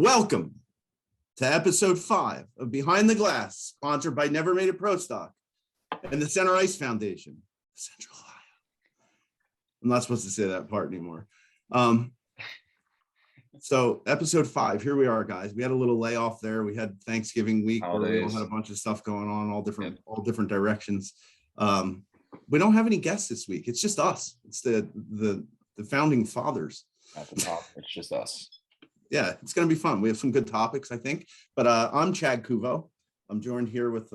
Welcome to episode 5 of Behind the Glass, sponsored by Never Made It Pro Stock and the Center Ice Foundation, Central Ohio. I'm not supposed to say that part anymore. So episode 5, here we are, guys. We had a little layoff there. We had Thanksgiving week where we all had a bunch of stuff going on, all different directions. We don't have any guests this week. It's just us. It's the founding fathers. At the top, it's just us. Yeah, it's going to be fun. We have some good topics, I think. But I'm Chad Kuvo. I'm joined here with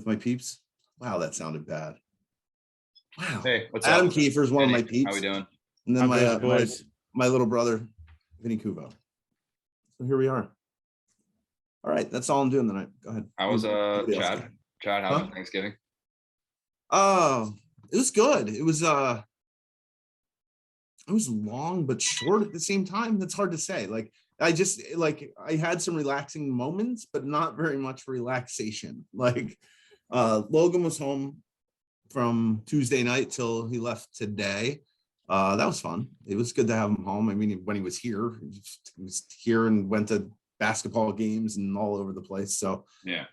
my peeps. Wow, that sounded bad. Wow. Hey, what's Adam up? Kiefer is one of my peeps. How we doing? And then my little brother, Vinny Kuvo. So here we are. All right, that's all I'm doing tonight. Go ahead. How was Chad? Chad, how was Thanksgiving? Oh, it was good. It was long but short at the same time. That's hard to say. I had some relaxing moments, but not very much relaxation. Logan was home from Tuesday night till he left today. That was fun. It was good to have him home. I mean, when he was here and went to basketball games and all over the place. So yeah,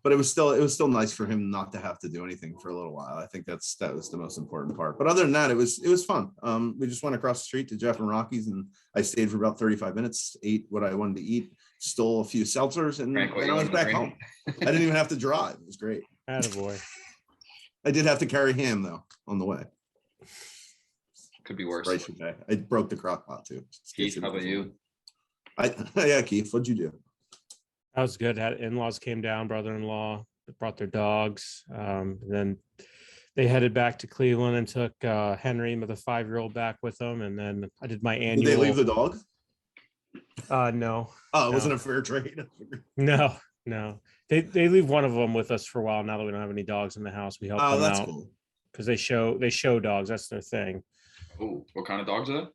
but it was still nice for him not to have to do anything for a little while. I think that was the most important part. But other than that, it was fun. We just went across the street to Jeff and Rocky's, and I stayed for about 35 minutes, ate what I wanted to eat, stole a few seltzers, and I was back home. I didn't even have to drive. It was great. Attaboy. I did have to carry ham though on the way. Could be worse. Right, I broke the crock pot too. Keith, how about you? Yeah, Keith, what'd you do? That was good. Had in-laws came down, brother-in-law brought their dogs. And then they headed back to Cleveland and took Henry, the 5-year-old, back with them. And then I did my annual. Did they leave the dog? No. Oh, it wasn't a fair trade. No. They leave one of them with us for a while. Now that we don't have any dogs in the house, we help them that's out. Cool. Because they show dogs. That's their thing. Oh, what kind of dogs are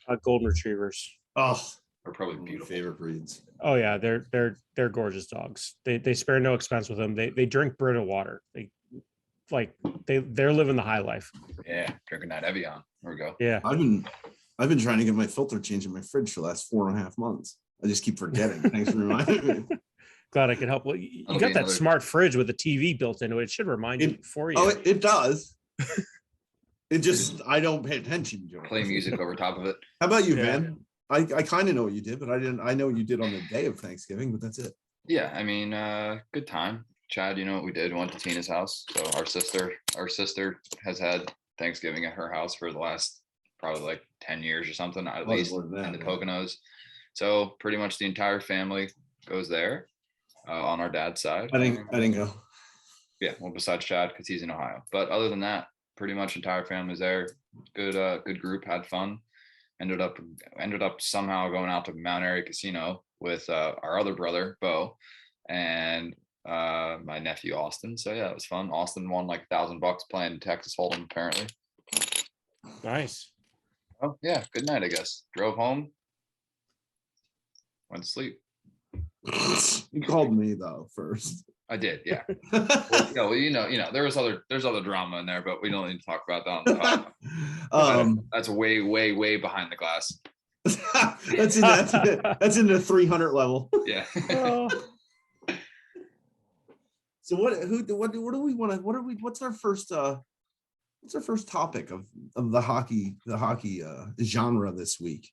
they? Golden retrievers. Oh, they're probably beautiful. Favorite breeds. Oh yeah, they're gorgeous dogs. They spare no expense with them. They drink Brita water. They're living the high life. Yeah, drinking that Evian. There we go. Yeah. I've been trying to get my filter changed in my fridge for the last 4.5 months. I just keep forgetting. Thanks for reminding me. Glad I could help. Well, you got that smart fridge with a TV built into it. It should remind you for you. Oh, it does. It just, I don't pay attention to it. Play music over top of it. How about you, Van? I kind of know what you did, but I know what you did on the day of Thanksgiving, but that's it. Yeah, I mean, good time. Chad, you know what we did? We went to Tina's house. So our sister has had Thanksgiving at her house for the last probably 10 years or something, at least in the Poconos. So pretty much the entire family goes there on our dad's side. I didn't go. Yeah, well, besides Chad, because he's in Ohio. But other than that, pretty much entire family's there. Good group, had fun. Ended up somehow going out to Mount Airy Casino with our other brother, Bo, and my nephew, Austin. So yeah, it was fun. Austin won $1,000 playing Texas Hold'em, apparently. Nice. Oh yeah, good night, I guess. Drove home, went to sleep. You called me though first. I did, yeah. Well, there's other drama in there, but we don't need to talk about that on the podcast. That's way behind the glass. that's in the 300 level. Yeah. So what do we want to? What's our first topic of the hockey genre this week?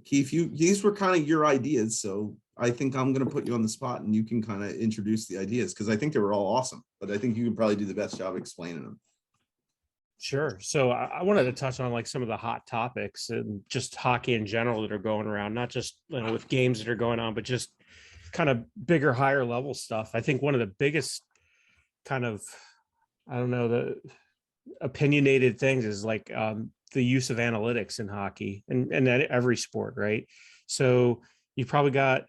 Keith, these were kind of your ideas, so I think I'm going to put you on the spot and you can kind of introduce the ideas because I think they were all awesome, but I think you can probably do the best job explaining them. Sure. So I wanted to touch on some of the hot topics and just hockey in general that are going around, not just with games that are going on, but just kind of bigger, higher level stuff. I think one of the biggest kind of, the opinionated things is the use of analytics in hockey and every sport, right? So you probably got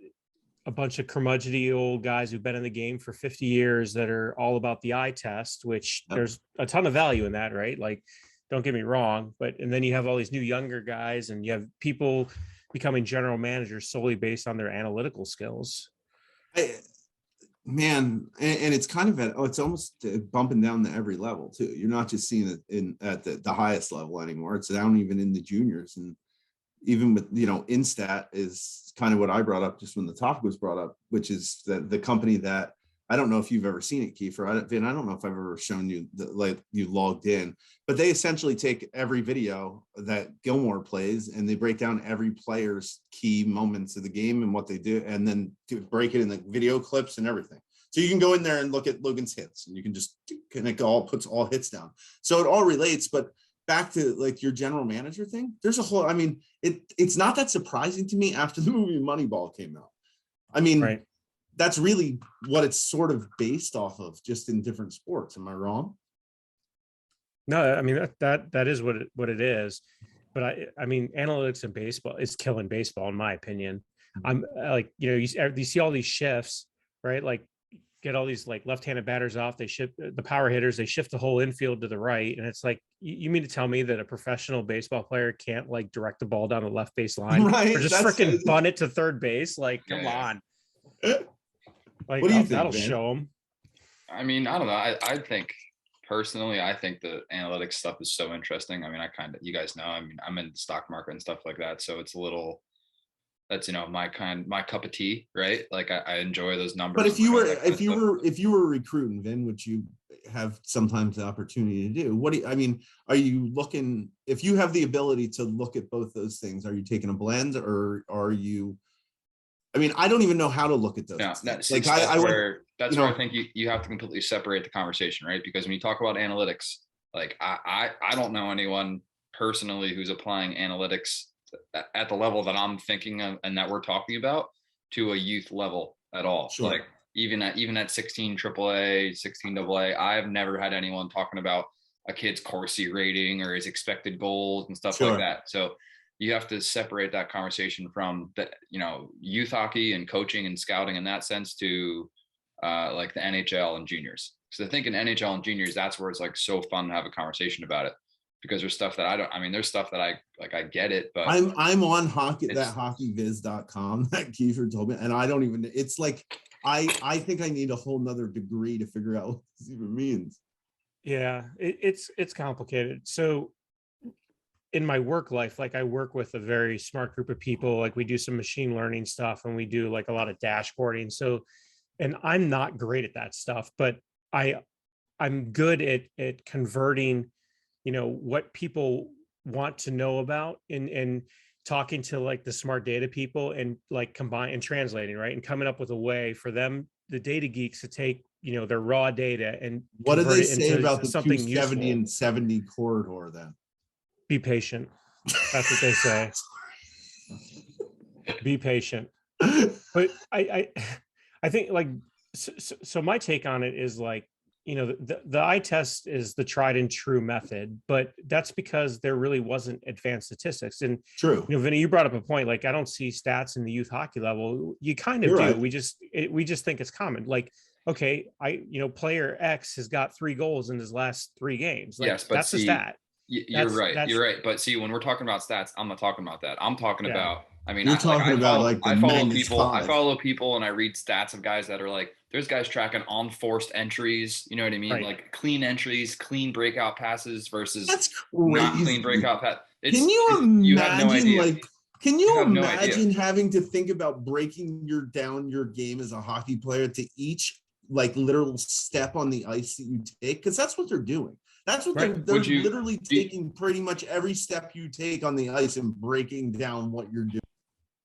a bunch of curmudgeony old guys who've been in the game for 50 years that are all about the eye test, which there's a ton of value in that, right? Don't get me wrong, and then you have all these new younger guys and you have people becoming general managers solely based on their analytical skills. And it's kind of it's almost bumping down to every level too. You're not just seeing it at the highest level anymore. It's down even in the juniors. And even with, Instat is kind of what I brought up just when the topic was brought up, which is that the company that, I don't know if you've ever seen it, Kiefer. I don't know if I've ever shown you like you logged in, but they essentially take every video that Gilmore plays and they break down every player's key moments of the game and what they do, and then break it in the video clips and everything. So you can go in there and look at Logan's hits, and you can just connect puts all hits down. So it all relates. But back to like your general manager thing, there's a whole, I mean, it's not that surprising to me after the movie Moneyball came out. I mean, Right. That's really what it's sort of based off of, just in different sports. Am I wrong? No, I mean that is what it is. But I mean, analytics in baseball is killing baseball, in my opinion. I'm like, you see all these shifts, right? Like, get all these like left-handed batters off. They shift the power hitters. They shift the whole infield to the right, and it's like, you mean to tell me that a professional baseball player can't like direct the ball down the left base line, Right, or just freaking bunt it to third base? Like, come on. Like, what do you think, that'll Van? show them. I mean, I don't know. I think personally, I think the analytics stuff is so interesting. I mean, you guys know, I mean, I'm in the stock market and stuff like that. So it's a little, that's, my cup of tea, right? Like I enjoy those numbers. But if you were recruiting, Vin, which you have sometimes the opportunity to do, are you looking, if you have the ability to look at both those things, are you taking a blend, or are you, I mean, I don't even know how to look at those. No, that's like where I think you have to completely separate the conversation, right? Because when you talk about analytics, like I don't know anyone personally who's applying analytics at the level that I'm thinking of and that we're talking about to a youth level at all. Sure. Like even at 16 AAA, 16 AA, I've never had anyone talking about a kid's Corsi rating or his expected goals and stuff like that. So you have to separate that conversation from the, youth hockey and coaching and scouting in that sense to like the NHL and juniors. Because I think in NHL and juniors, that's where it's like so fun to have a conversation about it, because there's stuff that there's stuff that I get it, but I'm on hockeyviz.com that Kiefer told me, and I don't even, it's like, I think I need a whole nother degree to figure out what this even means. Yeah, it's complicated. So in my work life, like I work with a very smart group of people. Like we do some machine learning stuff, and we do like a lot of dashboarding. So, and I'm not great at that stuff, but I'm good at converting, what people want to know about, and talking to like the smart data people, and like combine and translating, right, and coming up with a way for them, the data geeks, to take their raw data and what do they say into about the something 270 useful. and 70 corridor then? Be patient. That's what they say. Be patient. But I think like, so my take on it is like, the eye test is the tried and true method, but that's because there really wasn't advanced statistics. And True. Vinny, you brought up a point, like I don't see stats in the youth hockey level. You kind of You're do. right. We just think it's common. Like, okay, player X has got 3 goals in his last 3 games. Like, yes, but that's a stat. You're right. But see, when we're talking about stats, I'm not talking about that. I'm talking about, I mean, you're talking about follow, like the I follow people and I read stats of guys that are like, there's guys tracking unforced entries. You know what I mean? Right. Like clean entries, clean breakout passes versus that's crazy. not clean breakout pass. Can you imagine, you have no idea. like, can you imagine no having to think about breaking down your game as a hockey player to each like literal step on the ice that you take? Because that's what they're doing. That's what they're literally taking pretty much every step you take on the ice and breaking down what you're doing.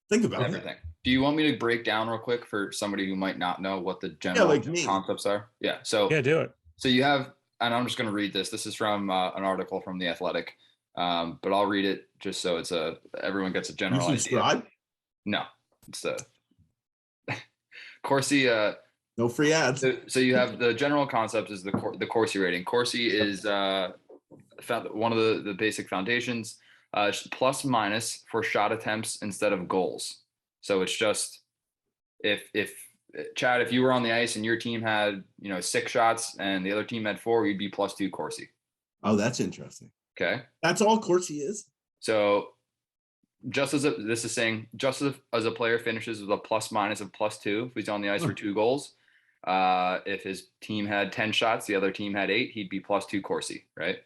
Think about everything. Do you want me to break down real quick for somebody who might not know what the general concepts are? Yeah. So do it. So you have, and I'm just going to read this. This is from an article from The Athletic, but I'll read it just so everyone gets a general idea. Subscribe? No, it's Corsi. No free ads. So you have the general concept is the Corsi rating. Corsi is one of the basic foundations. Plus minus for shot attempts instead of goals. So it's just if Chad, if you were on the ice and your team had 6 shots and the other team had 4, you'd be +2 Corsi. Oh, that's interesting. Okay, that's all Corsi is. So just as a player finishes with a plus minus of +2 if he's on the ice for 2 goals. If his team had 10 shots, the other team had 8, he'd be +2 Corsi, right?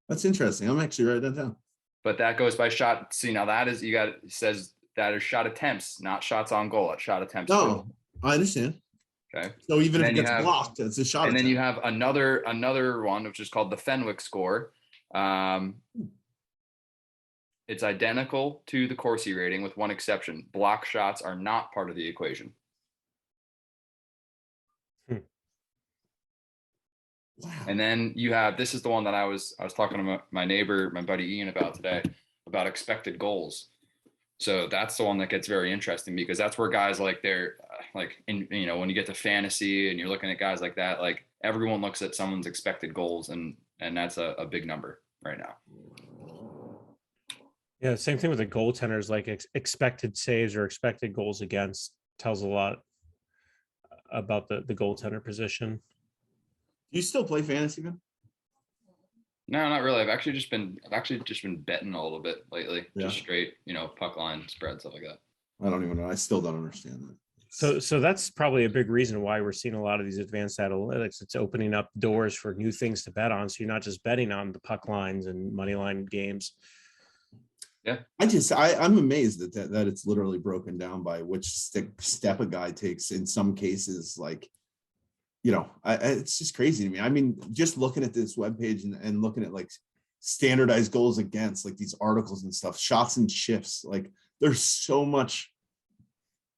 That's interesting. I'm actually writing that down. but that goes by shot. See, now that is, it says that is shot attempts, not shots on goal. It's shot attempts. No, I understand. Okay. So even if then it gets blocked, it's a shot. And then attempt. you have another one, which is called the Fenwick Score. It's identical to the Corsi rating with one exception. Block shots are not part of the equation. Wow. And then you have, this is the one that I was talking to my neighbor, my buddy Ian, about today, about expected goals. So that's the one that gets very interesting, because that's where guys like they're like, in, you know, when you get to fantasy and you're looking at guys like that, like everyone looks at someone's expected goals, and that's a big number right now. Yeah, same thing with the goaltenders, like expected saves or expected goals against tells a lot about the goaltender position. Do you still play fantasy, man? No, not really. I've actually just been betting a little bit lately. Yeah. Just straight, puck line spread, stuff like that. I don't even know. I still don't understand So that. that's probably a big reason why we're seeing a lot of these advanced analytics. It's opening up doors for new things to bet on. So you're not just betting on the puck lines and money line games. Yeah. I'm amazed that it's literally broken down by which step a guy takes in some cases. Like, it's just crazy to me. I mean, just looking at this webpage and looking at like standardized goals against, like these articles and stuff, shots and shifts, like there's so much.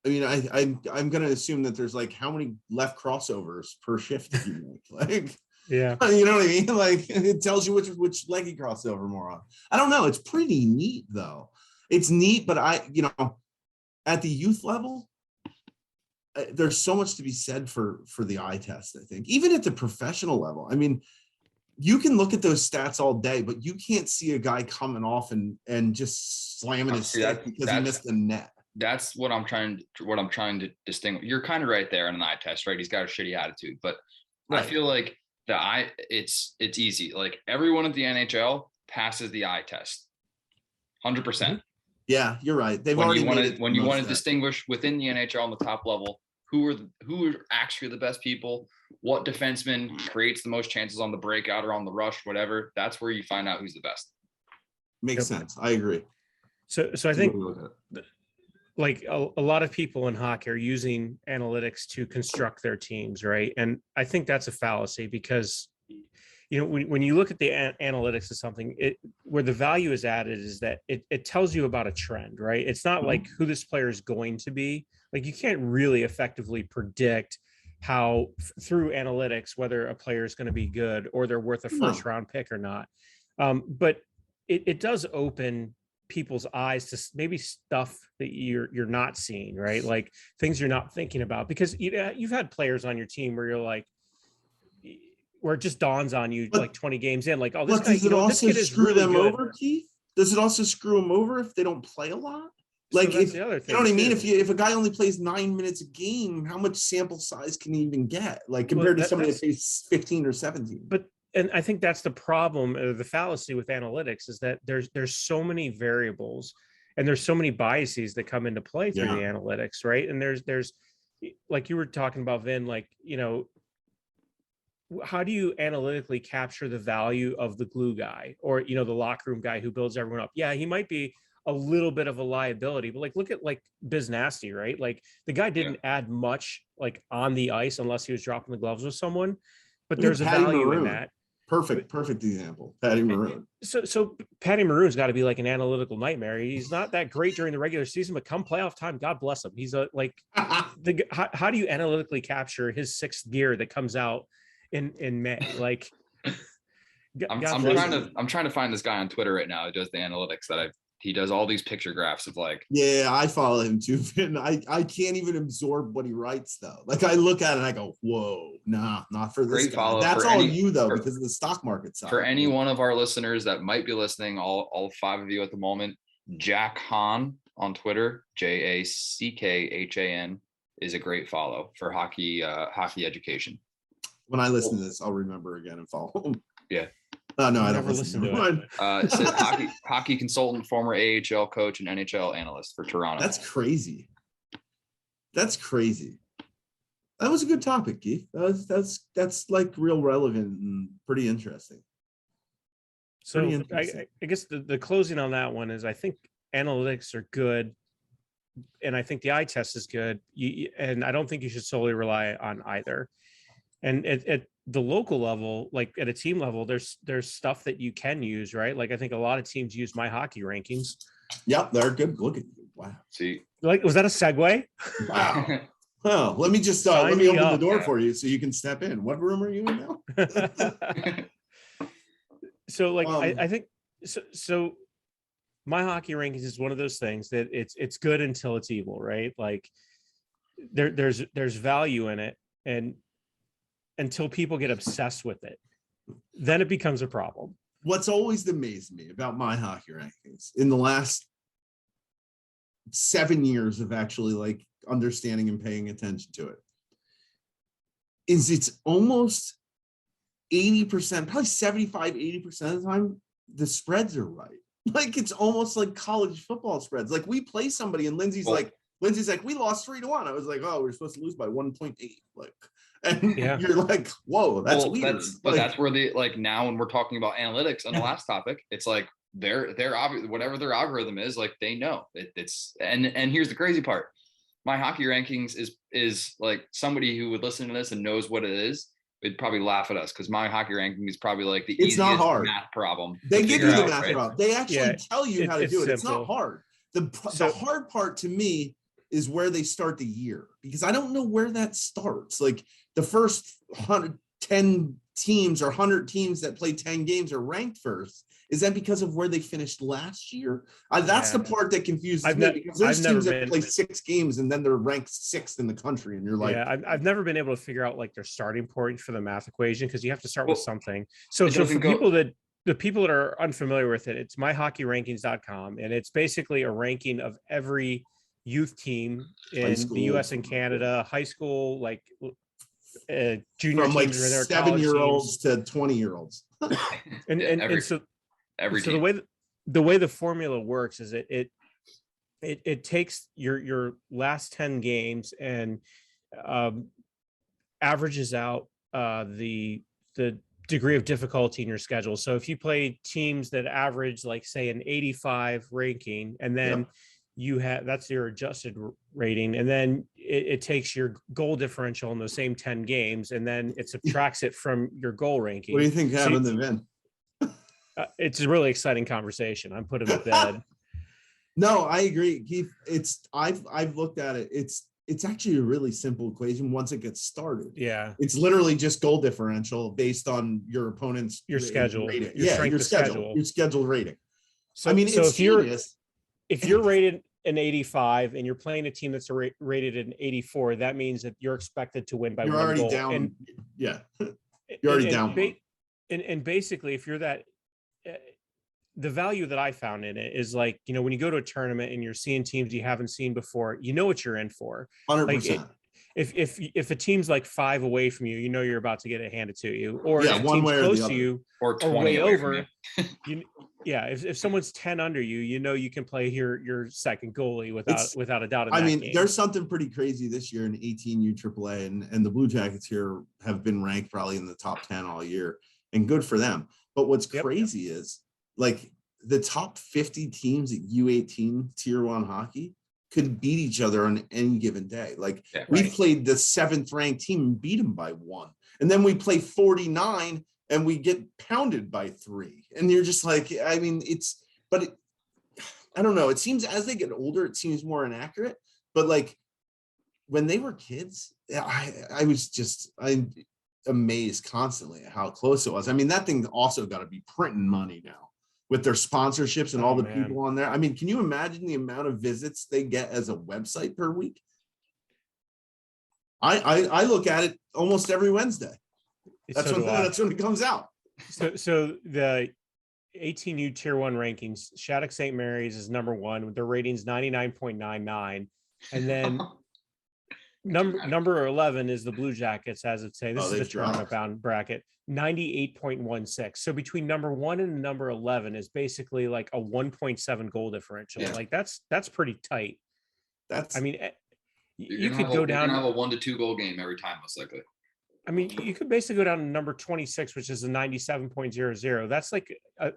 I mean, I'm going to assume that there's like how many left crossovers per shift you make. Like, yeah, you know what I mean? Like it tells you which leg you cross over more on. I don't know. It's pretty neat though. It's neat, but at the youth level, there's so much to be said for the eye test. I think even at the professional level, I mean, you can look at those stats all day, but you can't see a guy coming off and just slamming his stick because he missed the net. That's what I'm trying to distinguish. You're kind of right there in an eye test, right? He's got a shitty attitude, but right. I feel like it's easy. Like everyone at the NHL passes the eye test, 100%. Yeah, you're right. They've already when you want to distinguish within the NHL on the top level, who are actually the best people, what defenseman creates the most chances on the breakout or on the rush, whatever. That's where you find out who's the best. Makes sense. I agree. So I think like a lot of people in hockey are using analytics to construct their teams, right? And I think that's a fallacy because, when you look at the analytics of something, where the value is added is that it tells you about a trend, right? It's not like who this player is going to be. Like you can't really effectively predict how through analytics, whether a player is going to be good or they're worth a first round pick or not. But it does open people's eyes to maybe stuff that you're not seeing, right? Like things you're not thinking about, because you've had players on your team where you're like, where it just dawns on you like 20 games in, like, oh, this guy, this kid is really good. Over, Keith? Does it also screw them over if they don't play a lot? Like, so that's the other thing, you know what I mean? If a guy only plays 9 minutes a game, how much sample size can he even get? Like compared to somebody that plays 15 or 17. And I think that's the problem, the fallacy with analytics is that there's so many variables and there's so many biases that come into play through the analytics, right? And there's like you were talking about, Vin, like, how do you analytically capture the value of the glue guy or, the locker room guy who builds everyone up? Yeah, he might be a little bit of a liability, but like, look at like Biz Nasty, right? Like the guy didn't add much like on the ice unless he was dropping the gloves with someone, but there's a value in that. Perfect example. Patty Maroon. So Patty Maroon's got to be like an analytical nightmare. He's not that great during the regular season, but come playoff time, God bless him. He's how do you analytically capture his sixth gear that comes out in May? Like, I'm trying to find this guy on Twitter right now who does the analytics he does all these picture graphs of like. Yeah, I follow him too. And I can't even absorb what he writes though. Like I look at it and I go, whoa, nah, not for this Great guy. follow. That's all you though, because of the stock market side. For any one of our listeners that might be listening, all 5 of you at the moment, Jack Hahn on Twitter, JACKHAN is a great follow for hockey education. When I listen to this, I'll remember again and follow him. Yeah. No, I don't listen to it. It says hockey consultant, former AHL coach, and NHL analyst for Toronto. That's crazy. That was a good topic, Keith. That's like real relevant and pretty interesting. So interesting. I guess the closing on that one is I think analytics are good, and I think the eye test is good. And I don't think you should solely rely on either. And at the local level, like at a team level, there's stuff that you can use, right? Like I think a lot of teams use my hockey rankings. Yep, they're good. Look at you. Wow. See, Like, was that a segue? Wow. Oh, let me just let Sign me me open the up. door for you so you can step in. What room are you in now? So like I think so my hockey rankings is one of those things that it's good until it's evil, right? Like there's value in it, and until people get obsessed with it, then it becomes a problem. What's always amazed me about my hockey rankings in the last 7 years of actually like understanding and paying attention to it is it's almost 80%, probably 75-80% of the time, the spreads are right. Like it's almost like college football spreads. Like we play somebody and Lindsay's like, we lost 3-1. I was like, oh, we're supposed to lose by 1.8. Like, and you're like, whoa, that's weird. That's where the, like, now when we're talking about analytics on the last topic, it's like they're whatever their algorithm is, like they know it's and here's the crazy part. My hockey rankings is like somebody who would listen to this and knows what it is, would probably laugh at us because my hockey ranking is probably like the easiest math problem. They give you the math problem. They actually tell you how to do it. It's not hard. The hard part to me is where they start the year, because I don't know where that starts. Like the first 110 teams or 100 teams that play 10 games are ranked first. Is that because of where they finished last year? That's the part that confuses me, because there's teams that play 6 games and then they're ranked 6th in the country, and you're like, I've never been able to figure out like their starting point for the math equation, because you have to start with something. So for people that are unfamiliar with it, it's myhockeyrankings.com, and it's basically a ranking of every youth team in the US and Canada, high school, like junior from like teams, 7-year-olds to 20-year-olds. and so the way the formula works is it takes your last 10 games and averages out the degree of difficulty in your schedule. So if you play teams that average, like say an 85 ranking, and then you have, that's your adjusted rating, and then it takes your goal differential in those same 10 games, and then it subtracts it from your goal ranking. What do you think happened then? It's a really exciting conversation. I'm putting to bed. No, I agree, Keith. I've looked at it. It's actually a really simple equation once it gets started. Yeah. It's literally just goal differential based on your opponent's schedule. Rating. Your scheduled rating. So I mean, so it's genius. If you're rated an 85 and you're playing a team that's rated an 84, that means that you're expected to win by you're one already goal. Down. You're already down. And basically, if you're that, the value that I found in it is like, when you go to a tournament and you're seeing teams you haven't seen before, you know what you're in for. 100%. If a team's like 5 away from you, you're about to get it handed to you, or if one team's way close or to you, or 20 away over. If someone's 10 under you, you can play your second goalie without a doubt. I mean, there's something pretty crazy this year in 18U AAA, and the Blue Jackets here have been ranked probably in the top 10 all year, and good for them. But what's crazy is like the top 50 teams at U18 Tier 1 hockey could beat each other on any given day. Like we played the 7th ranked team and beat them by 1. And then we play 49 and we get pounded by 3. And you're just like, I mean, I don't know. It seems as they get older, it seems more inaccurate. But like when they were kids, I'm amazed constantly at how close it was. I mean, that thing also got to be printing money now with their sponsorships and all the people on there. I mean, can you imagine the amount of visits they get as a website per week? I look at it almost every Wednesday. That's when it comes out. So the 18U Tier 1 rankings, Shattuck St. Mary's is number 1 with their ratings 99.99, and then number 11 is the Blue Jackets, as it say. This is the tournament bound bracket, 98.16. So between number 1 and number 11 is basically like a 1.7 goal differential. Like that's pretty tight. You could go down. You're gonna have a 1 to 2 goal game every time, most likely. I mean, you could basically go down to number 26, which is a 97.00. That's like a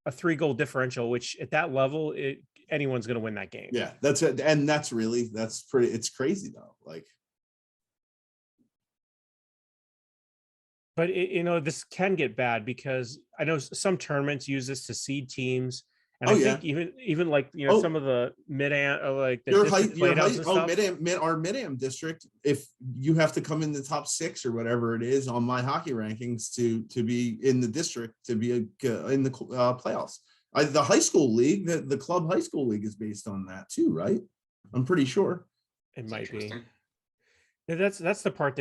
3-goal differential, which at that level, anyone's going to win that game. Yeah, that's it. And that's pretty, it's crazy though. Like, but this can get bad because I know some tournaments use this to seed teams. And I think even like, some of the mid-am, like the our mid-am district, if you have to come in the top 6 or whatever it is on my hockey rankings to be in the district, to be in the playoffs. The high school league, the club high school league is based on that too, right? I'm pretty sure. It might be. That's the part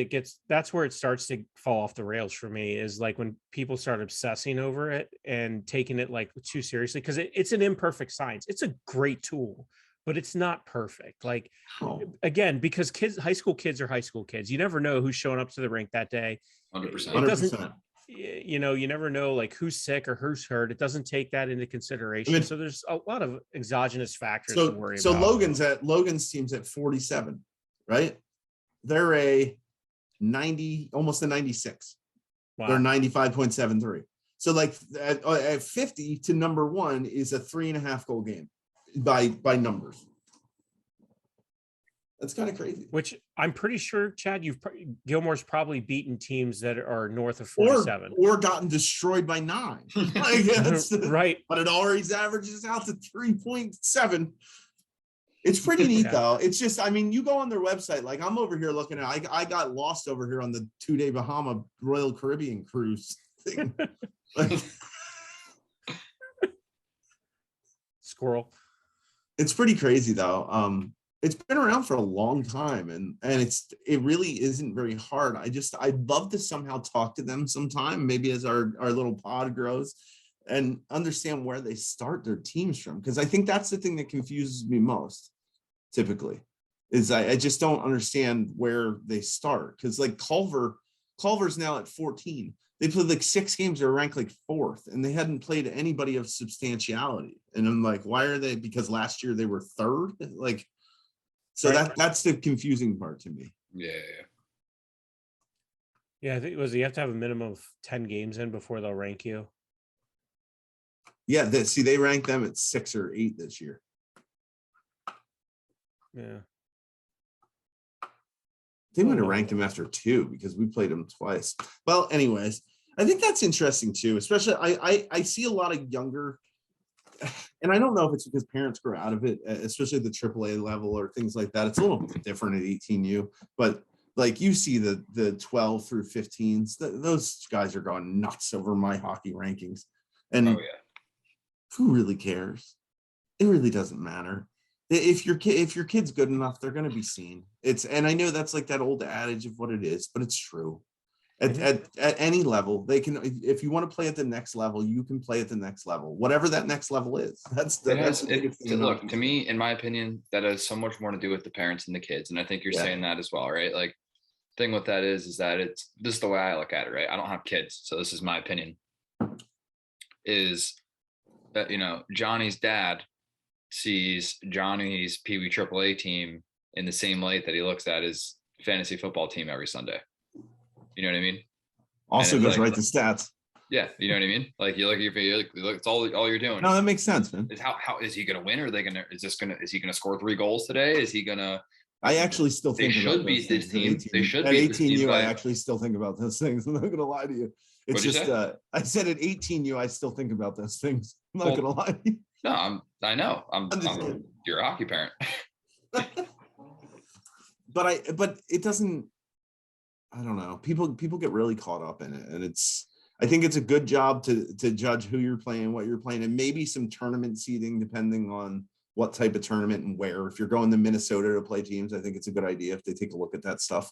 that's where it starts to fall off the rails for me, is like when people start obsessing over it and taking it like too seriously, because it's an imperfect science. It's a great tool, but it's not perfect. Like, again, because high school kids are high school kids. You never know who's showing up to the rink that day. 100%. It doesn't, you never know like who's sick or who's hurt. It doesn't take that into consideration. So there's a lot of exogenous factors to worry about. So Logan's team's at 47, right? They're a 90, almost a 96. Wow. They're 95.73. So like at 50 to number 1 is a 3.5 goal game by numbers. That's kind of crazy. Which I'm pretty sure, Chad, Gilmore's probably beaten teams that are north of 47 or gotten destroyed by 9. Right. But it always averages out to 3.7. It's pretty neat though. It's just, I mean, you go on their website, like I'm over here looking at, I got lost over here on the 2-day Bahama Royal Caribbean cruise thing. Squirrel. It's pretty crazy though. It's been around for a long time and it really isn't very hard. I'd love to somehow talk to them sometime, maybe as our little pod grows, and understand where they start their teams from. Because I think that's the thing that confuses me most. Typically, is I just don't understand where they start, because like Culver's now at 14. They played like 6 games, they're ranked like 4th, and they hadn't played anybody of substantiality. And I'm like, why are they? Because last year they were 3rd. Like, so that's the confusing part to me. Yeah, I think you have to have a minimum of 10 games in before they'll rank you. Yeah, they rank them at 6 or 8 this year. Yeah. They might have ranked him after 2 because we played him twice. Well, anyways, I think that's interesting too. Especially, I see a lot of younger, and I don't know if it's because parents grow out of it, especially at the AAA level or things like that. It's a little bit different at 18U, but like you see the 12 through 15s, those guys are going nuts over my hockey rankings. And who really cares? It really doesn't matter. If your kid's good enough, they're going to be seen. And I know that's like that old adage of what it is, but it's true. At any level, they can. If you want to play at the next level, you can play at the next level, whatever that next level is. Look, to me, in my opinion, that has so much more to do with the parents and the kids, and I think you're saying that as well, right? Like, thing with that is that this is the way I look at it, right? I don't have kids, so this is my opinion. Is that Johnny's dad sees Johnny's Pee Wee AAA team in the same light that he looks at his fantasy football team every Sunday. You know what I mean? Also goes right to stats. Yeah, you know what I mean? Like you look, it's all you're doing. No, that makes sense, man. Is how is he gonna win? Or is he gonna score 3 goals today? Is he gonna? I actually still think they should beat this team. They should beat this team. I actually still think about those things. I'm not gonna lie to you. It's just I said at 18U, I still think about those things. I'm not gonna lie to you. No, I know. You're a hockey parent. but it doesn't. I don't know. People get really caught up in it, and I think it's a good job to judge who you're playing, what you're playing, and maybe some tournament seeding depending on what type of tournament and where. If you're going to Minnesota to play teams, I think it's a good idea if they take a look at that stuff.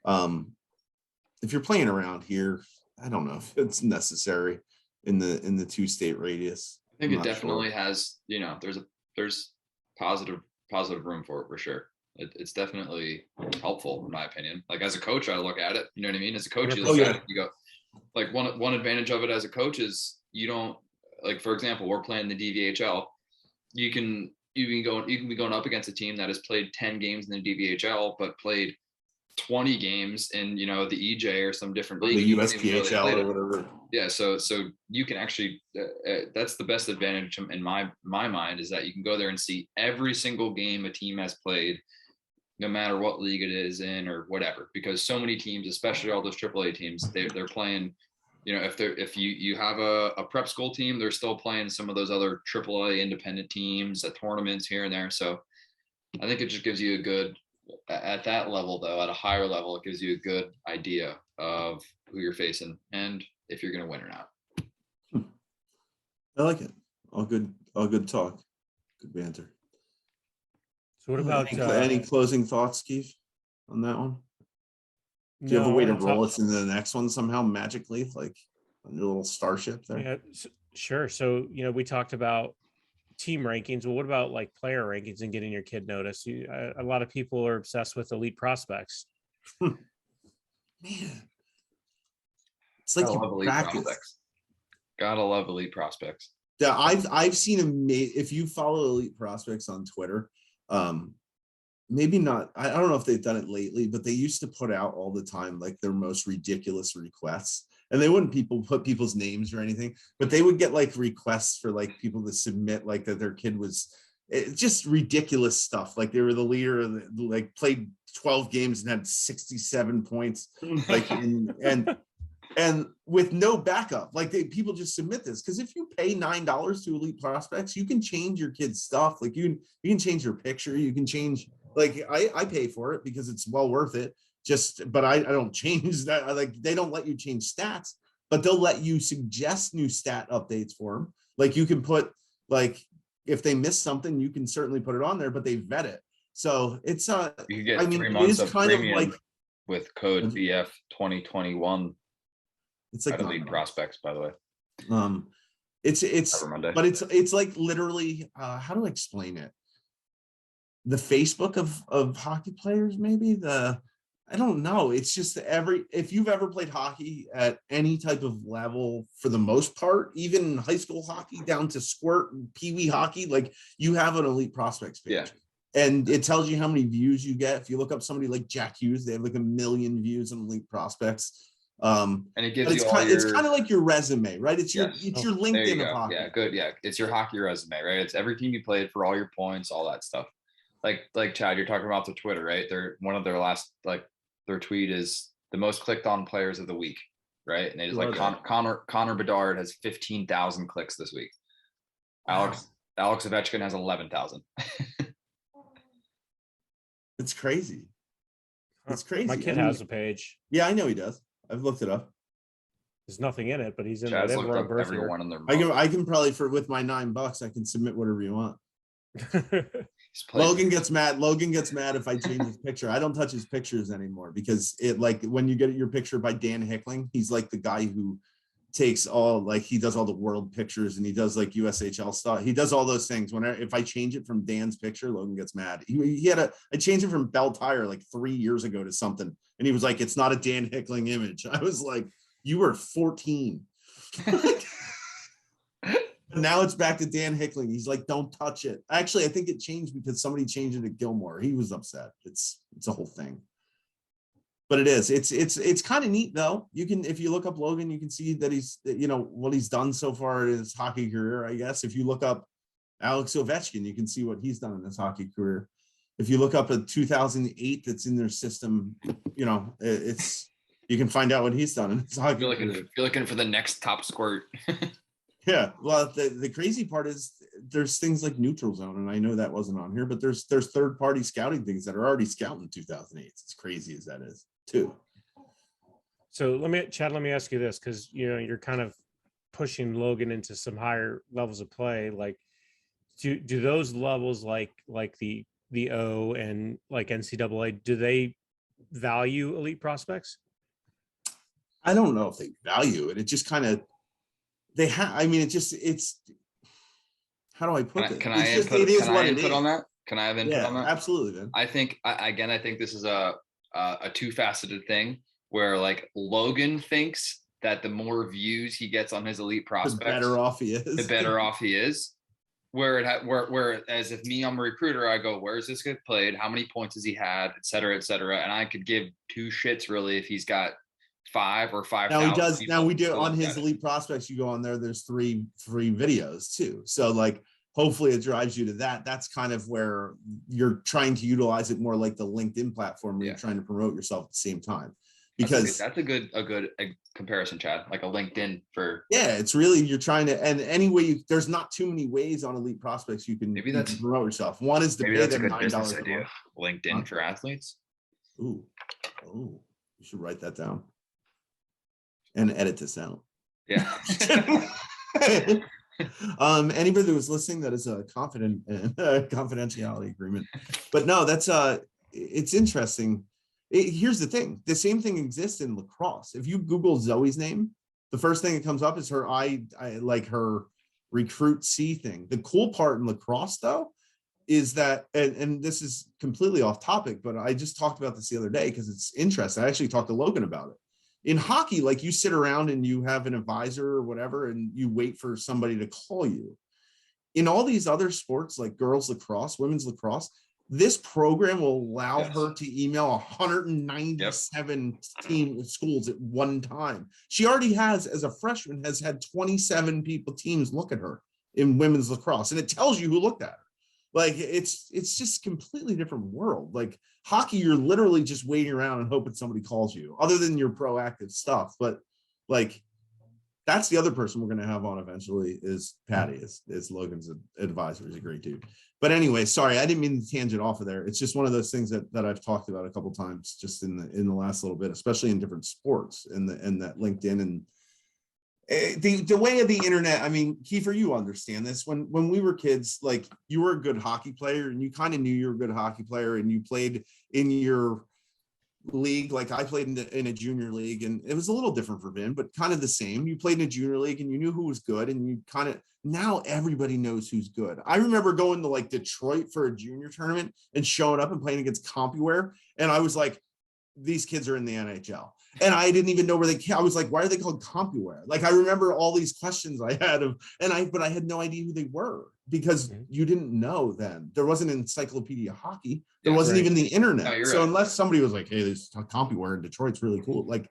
If you're playing around here, I don't know if it's necessary in the 2-state radius. I think it definitely has, there's positive room for it for sure. It's definitely helpful in my opinion. Like as a coach, I look at it, you know what I mean? As a coach, you look at it, you go, like one advantage of it as a coach is you don't, like, for example, we're playing the DVHL. You can be going up against a team that has played 10 games in the DVHL, but played 20 games in, the EJ or some different the league. You don't even know they USPHL played or it. whatever. Yeah, so you can actually that's the best advantage in my mind, is that you can go there and see every single game a team has played, no matter what league it is in or whatever, because so many teams, especially all those AAA teams, they're playing, if you have a prep school team, they're still playing some of those other AAA independent teams at tournaments here and there. So I think it just gives you a good, at that level though, at a higher level, it gives you a good idea of who you're facing and if you're going to win or not. I like it. All good talk. Good banter. So what about any closing thoughts, Keith, on that one? Do you have a way to roll us into the next one somehow magically, like on your little starship there? Yeah, sure. So, we talked about team rankings. Well, what about like player rankings and getting your kid noticed? A lot of people are obsessed with elite prospects. Man, it's like you practice. Gotta love elite prospects. Yeah, I've seen if you follow elite prospects on Twitter, maybe not. I don't know if they've done it lately, but they used to put out all the time like their most ridiculous requests, and they wouldn't put people's names or anything, but they would get like requests for like people to submit like that their kid was just ridiculous stuff. Like they were the leader of like played 12 games and had 67 points, like and with no backup. Like people just submit this because if you pay $9 to elite prospects, you can change your kid's stuff. Like you can change your picture, you can change. Like I pay for it because it's well worth it. But I don't change that. Like they don't let you change stats, but they'll let you suggest new stat updates for them. Like you can put, like, if they miss something, you can certainly put it on there, but they vet it. So it's you can get 3 months of kind premium of like with code BF 2021. It's like elite prospects, by the way. But it's like literally how do I explain it? The Facebook of hockey players, maybe I don't know. It's just if you've ever played hockey at any type of level, for the most part, even high school hockey down to squirt and peewee hockey, like you have an elite prospects page. Yeah. And it tells you how many views you get. If you look up somebody like Jack Hughes, they have like 1 million views on elite prospects. And it gives you it's kind of like your resume, right? It's your LinkedIn of hockey. Yeah, good. Yeah, it's your hockey resume, right? It's every team you played for, all your points, all that stuff. Like Chad, you're talking about the Twitter, right? They're one of their last, like, their tweet is the most clicked on players of the week, right? And they just like Connor Bedard has 15,000 clicks this week. Wow. Alex Ovechkin has 11,000. It's crazy. It's crazy. My kid has a page. Yeah, I know he does. I've looked it up. There's nothing in it, but he's in Chad's there. looked up everyone in their. I can probably with my $9, I can submit whatever you want. Logan gets mad. Logan gets mad if I change his picture. I don't touch his pictures anymore because it, like, when you get your picture by Dan Hickling, he's like the guy who takes all, like, he does all the world pictures and he does like USHL stuff. He does all those things. If I change it from Dan's picture, Logan gets mad. I changed it from Bell Tire like 3 years ago to something, and he was like, "It's not a Dan Hickling image." I was like, "You were 14." Now it's back to Dan Hickling. He's like, "Don't touch it." Actually, I think it changed because somebody changed it to Gilmore. He was upset. It's a whole thing. But it is. It's kind of neat though. You can, if you look up Logan, you can see that he's, what he's done so far in his hockey career. I guess if you look up Alex Ovechkin, you can see what he's done in his hockey career. If you look up a 2008 that's in their system, you can find out what he's done in his hockey career. If you're looking for the next top squirt. Yeah, well, the crazy part is there's things like Neutral Zone, and I know that wasn't on here, but there's third-party scouting things that are already scouting 2008. It's crazy as that is, too. So let me ask you this, because you're kind of pushing Logan into some higher levels of play. Like, do those levels like the O and like NCAA, do they value elite prospects? I don't know if they value it. It just kind of. They have. I mean, it's. How do I put it? Can I have input on that? Can I have input on that? Absolutely, man. I think this is a two-faceted thing where, like, Logan thinks that the more views he gets on his elite prospects, the better off he is. The better off he is. where as if me, I'm a recruiter, I go, where's this guy played? How many points has he had, et cetera, et cetera. And I could give two shits really if he's got 5 or 5,000. Now he does. Now we do to on look his at it. elite prospects. You go on there. There's three videos too. So like, hopefully it drives you to that. That's kind of where you're trying to utilize it more like the LinkedIn platform where you're trying to promote yourself at the same time. Because that's a good comparison, Chad. Like a LinkedIn for it's really you're trying to, and anyway, there's not too many ways on elite prospects you can promote yourself. One is to pay them $9 a month. LinkedIn for athletes. Ooh, you should write that down and edit this out. Yeah. Anybody that was listening, that is a confidentiality agreement. But no, that's it's interesting. Here's the thing: the same thing exists in lacrosse. If you Google Zoe's name, the first thing that comes up is her I like her recruit C thing. The cool part in lacrosse, though, is that, and this is completely off topic, but I just talked about this the other day because it's interesting. I actually talked to Logan about it. In hockey, like you sit around and you have an advisor or whatever, and you wait for somebody to call you. In all these other sports, like girls lacrosse, women's lacrosse, this program will allow her to email 197 team schools at one time. She already has, as a freshman, has had 27 teams look at her in women's lacrosse, and it tells you who looked at her. Like it's just completely different world. Like hockey, you're literally just waiting around and hoping somebody calls you, other than your proactive stuff. But like that's the other person we're going to have on eventually is Patty, is Logan's advisor. He's a great dude. But anyway, sorry, I didn't mean to tangent off of there. It's just one of those things that I've talked about a couple of times just in the last little bit, especially in different sports and that LinkedIn and the way of the internet. I mean, Kiefer, you understand this. When we were kids, like you were a good hockey player and you kind of knew you were a good hockey player and you played in your league. Like I played in a junior league, and it was a little different for Vin, but kind of the same. You played in a junior league and you knew who was good, and you kind of, now everybody knows who's good. I remember going to like Detroit for a junior tournament and showing up and playing against CompuWare, and I was like, these kids are in the NHL. And I didn't even know where they came. I was like, why are they called CompuWare? Like, I remember all these questions I had but I had no idea who they were because you didn't know then. There wasn't an encyclopedia hockey. There wasn't even the internet. No, so right. Unless somebody was like, hey, this CompuWare in Detroit's really cool. Like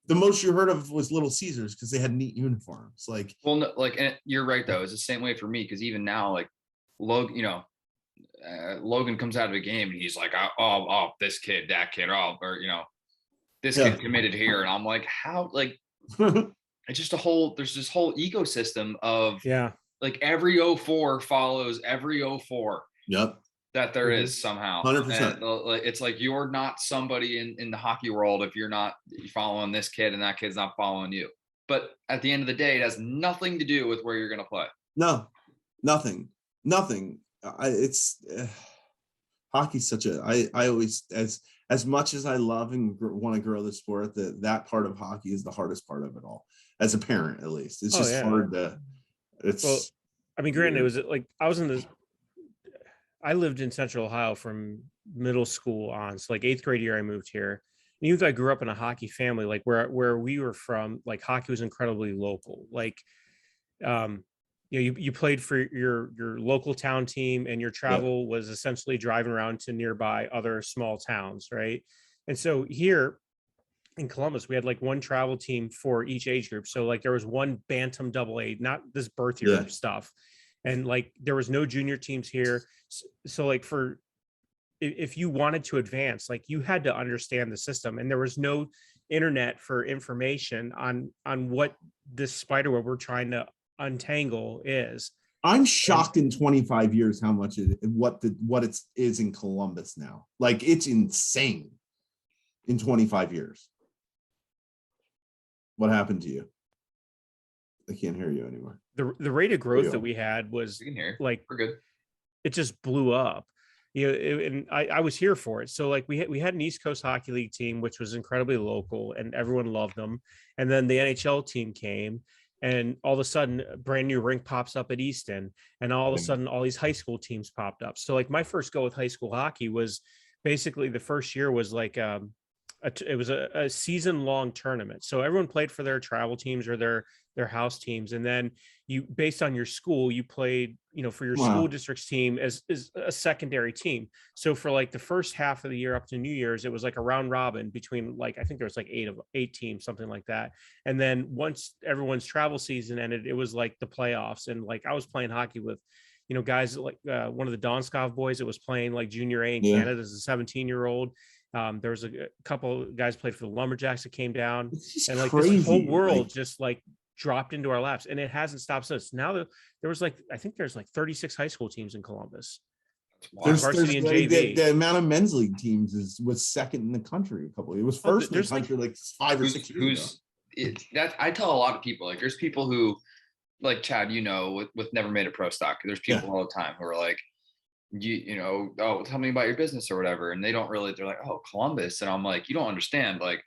the most you heard of was Little Caesars because they had neat uniforms. Like, well, no, like, and you're right though. It's the same way for me because even now, like, Logan comes out of a game and he's like, oh, this kid, that kid, this kid committed here. And I'm like, how, like, it's just there's this whole ecosystem of like every 04 follows every 04. Yep. That there is somehow. 100%. And it's like, you're not somebody in the hockey world if you're not following this kid and that kid's not following you. But at the end of the day, it has nothing to do with where you're going to play. No, nothing. Hockey's such I always, as much as I love and want to grow the sport, that part of hockey is the hardest part of it all. As a parent, at least, it's just hard to. Well, I mean, granted, it was like I lived in Central Ohio from middle school on. So like 8th grade year, I moved here. And even though I grew up in a hockey family, like where we were from, like hockey was incredibly local. Like, you played for your local town team, and your travel was essentially driving around to nearby other small towns, right? And so here in Columbus, we had like one travel team for each age group. So like there was one Bantam AA, not this birth year stuff. And like there was no junior teams here. So like if you wanted to advance, like you had to understand the system, and there was no internet for information on what this spider web we're trying to untangle is. I'm shocked in 25 years how much what it is in Columbus now. Like it's insane in 25 years. What happened to you? I can't hear you anymore. The rate of growth that we had was like, we're good. It just blew up. And I was here for it. So like we had an East Coast Hockey League team, which was incredibly local and everyone loved them. And then the NHL team came, and all of a sudden a brand new rink pops up at Easton, and all of a sudden all these high school teams popped up. So like my first go with high school hockey was basically the first year was like it was a season long tournament. So everyone played for their travel teams or their house teams. And then you, based on your school, you played, for your school district's team as a secondary team. So for like the first half of the year up to New Year's, it was like a round robin between like, I think there was like eight teams, something like that. And then once everyone's travel season ended, it was like the playoffs. And like, I was playing hockey with, guys like one of the Donskov boys that was playing like junior A in Canada as a 17-year-old. There was a couple of guys played for the Lumberjacks that came down, and like crazy. This whole world just like dropped into our laps, and it hasn't stopped since. Now there was like, I think there's like 36 high school teams in Columbus. There's varsity and JV. The amount of men's league teams was second in the country. It was first in the country like 5 or 6 years ago. I tell a lot of people, like there's people who, like Chad, with never made a pro stock. There's people all the time who are like, oh, tell me about your business or whatever. And they're like, oh, Columbus. And I'm like, you don't understand. Like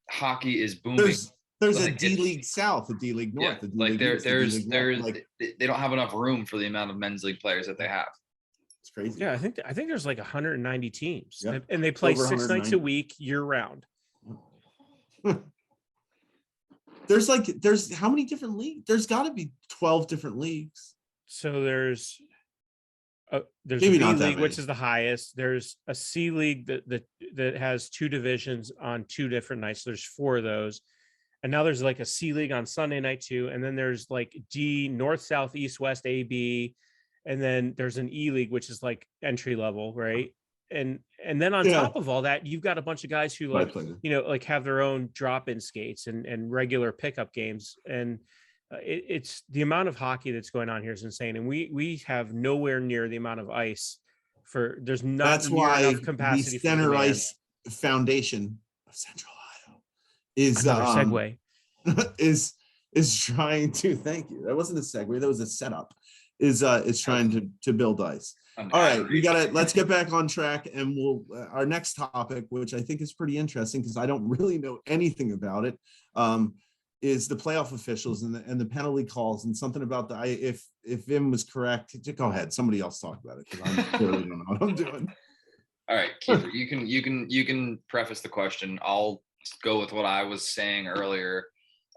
hockey is booming. There's like, a D League South, a D League North. Yeah, like there's they don't have enough room for the amount of men's league players that they have. It's crazy. Yeah, I think there's like 190 teams, and they play 6 nights a week year round. There's how many different leagues? There's got to be 12 different leagues. So there's maybe a B not league, which is the highest. There's a C league that has 2 divisions on 2 different nights. So there's 4 of those. And now there's like a C league on Sunday night too. And then there's like D, North, South, East, West, A, B. And then there's an E league, which is like entry level, right? And then on top of all that, you've got a bunch of guys who like, like have their own drop-in skates and regular pickup games. And it's the amount of hockey that's going on here is insane. And we have nowhere near the amount of ice there's not that's why enough capacity. The Center Ice Foundation of Central Ohio is segue is trying to, thank you. That wasn't a segue, that was a setup. Is trying to build ice. All right, let's get back on track, and our next topic, which I think is pretty interesting because I don't really know anything about it, is the playoff officials and the penalty calls, and something about if Vim was correct. Go ahead, somebody else talk about it because I clearly don't know what I'm doing. All right, Keith, you can preface the question. I'll go with what I was saying earlier,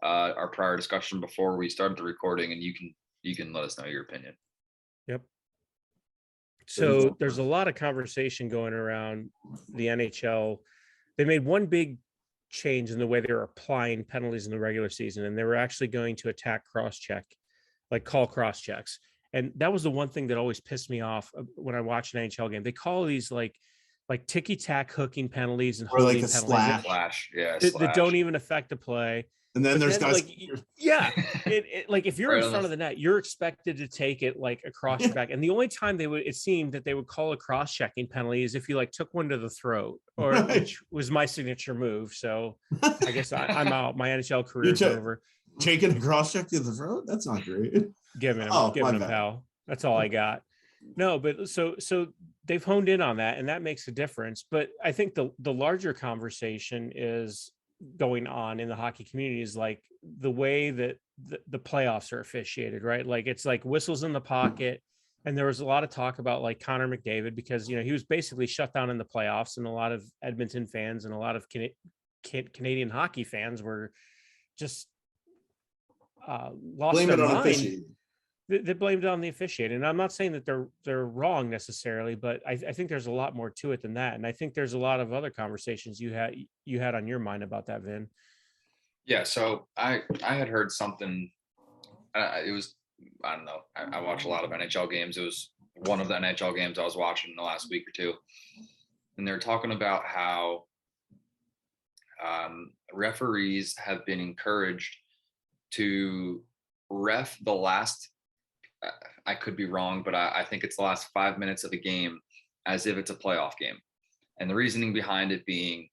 our prior discussion before we started the recording, and you can let us know your opinion. Yep. So there's a lot of conversation going around the NHL. They made one big change in the way they were applying penalties in the regular season, and they were actually going to attack cross-check, like call cross-checks. And that was the one thing that always pissed me off when I watch an NHL game. They call these like ticky-tack hooking penalties and holding like a penalties slash, that don't even affect a play. And then there's guys, like if you're right in front of the net, you're expected to take it like across your back. And the only time it seemed that they would call a cross-checking penalty is if you like took one to the throat, or which was my signature move. So I guess I'm out. My NHL career is over. Taking a cross-check to the throat? That's not great. Giving him, pal. That's all I got. No, but so they've honed in on that, and that makes a difference. But I think the larger conversation is going on in the hockey community is like the way that the playoffs are officiated, right? Like it's like whistles in the pocket. And there was a lot of talk about like Connor McDavid because, he was basically shut down in the playoffs, and a lot of Edmonton fans and a lot of Canadian hockey fans were just lost their mind. They blamed it on the officiating. And I'm not saying that they're wrong necessarily, but I think there's a lot more to it than that. And I think there's a lot of other conversations you had on your mind about that, Vin. Yeah. So I had heard something. It was, I don't know. I watch a lot of NHL games. It was one of the NHL games I was watching in the last week or two, and they're talking about how referees have been encouraged to ref the last. I could be wrong, but I think it's the last 5 minutes of the game as if it's a playoff game. And the reasoning behind it being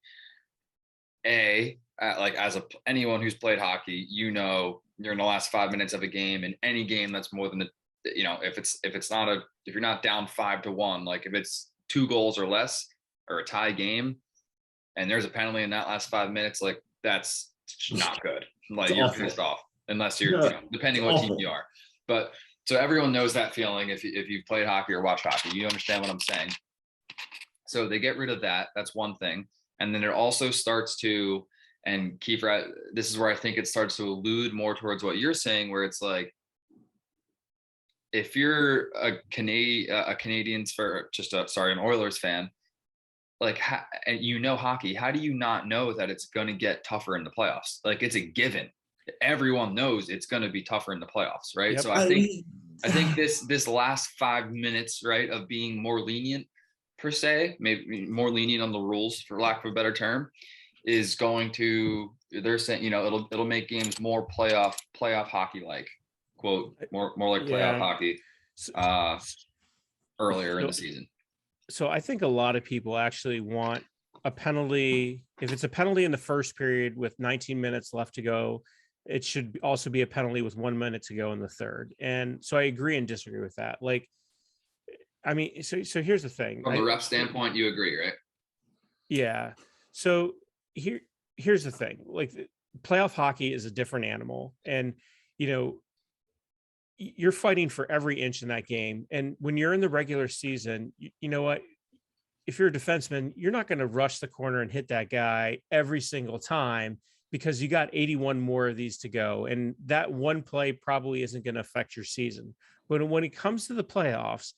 like as anyone who's played hockey, you're in the last 5 minutes of a game, in any game that's more than if you're not down 5-1, like if it's 2 goals or less or a tie game and there's a penalty in that last 5 minutes, like that's not good. Like you're pissed off unless you're depending on what team you are. But so everyone knows that feeling if you've played hockey or watched hockey, you understand what I'm saying. So they get rid of that. That's one thing. And then it also starts to, and Kiefer, this is where I think it starts to allude more towards what you're saying, where it's like, if you're a Canadians for just an Oilers fan, like, and you know hockey, how do you not know that it's going to get tougher in the playoffs? Like, it's a given. Everyone knows it's going to be tougher in the playoffs, right? Yep. So I think this last 5 minutes, right, of being more lenient per se, maybe more lenient on the rules, for lack of a better term, is going to, they're saying, it'll make games more playoff hockey like, quote, more like playoff hockey earlier in the season. So I think a lot of people actually want a penalty. If it's a penalty in the first period with 19 minutes left to go, it should also be a penalty with 1 minute to go in the third. And so I agree and disagree with that. Like, I mean, so here's the thing. From the ref standpoint, you agree, right? Yeah. So here's the thing. Like, playoff hockey is a different animal, and you're fighting for every inch in that game. And when you're in the regular season, you know what? If you're a defenseman, you're not going to rush the corner and hit that guy every single time, because you got 81 more of these to go. And that one play probably isn't going to affect your season. But when it comes to the playoffs,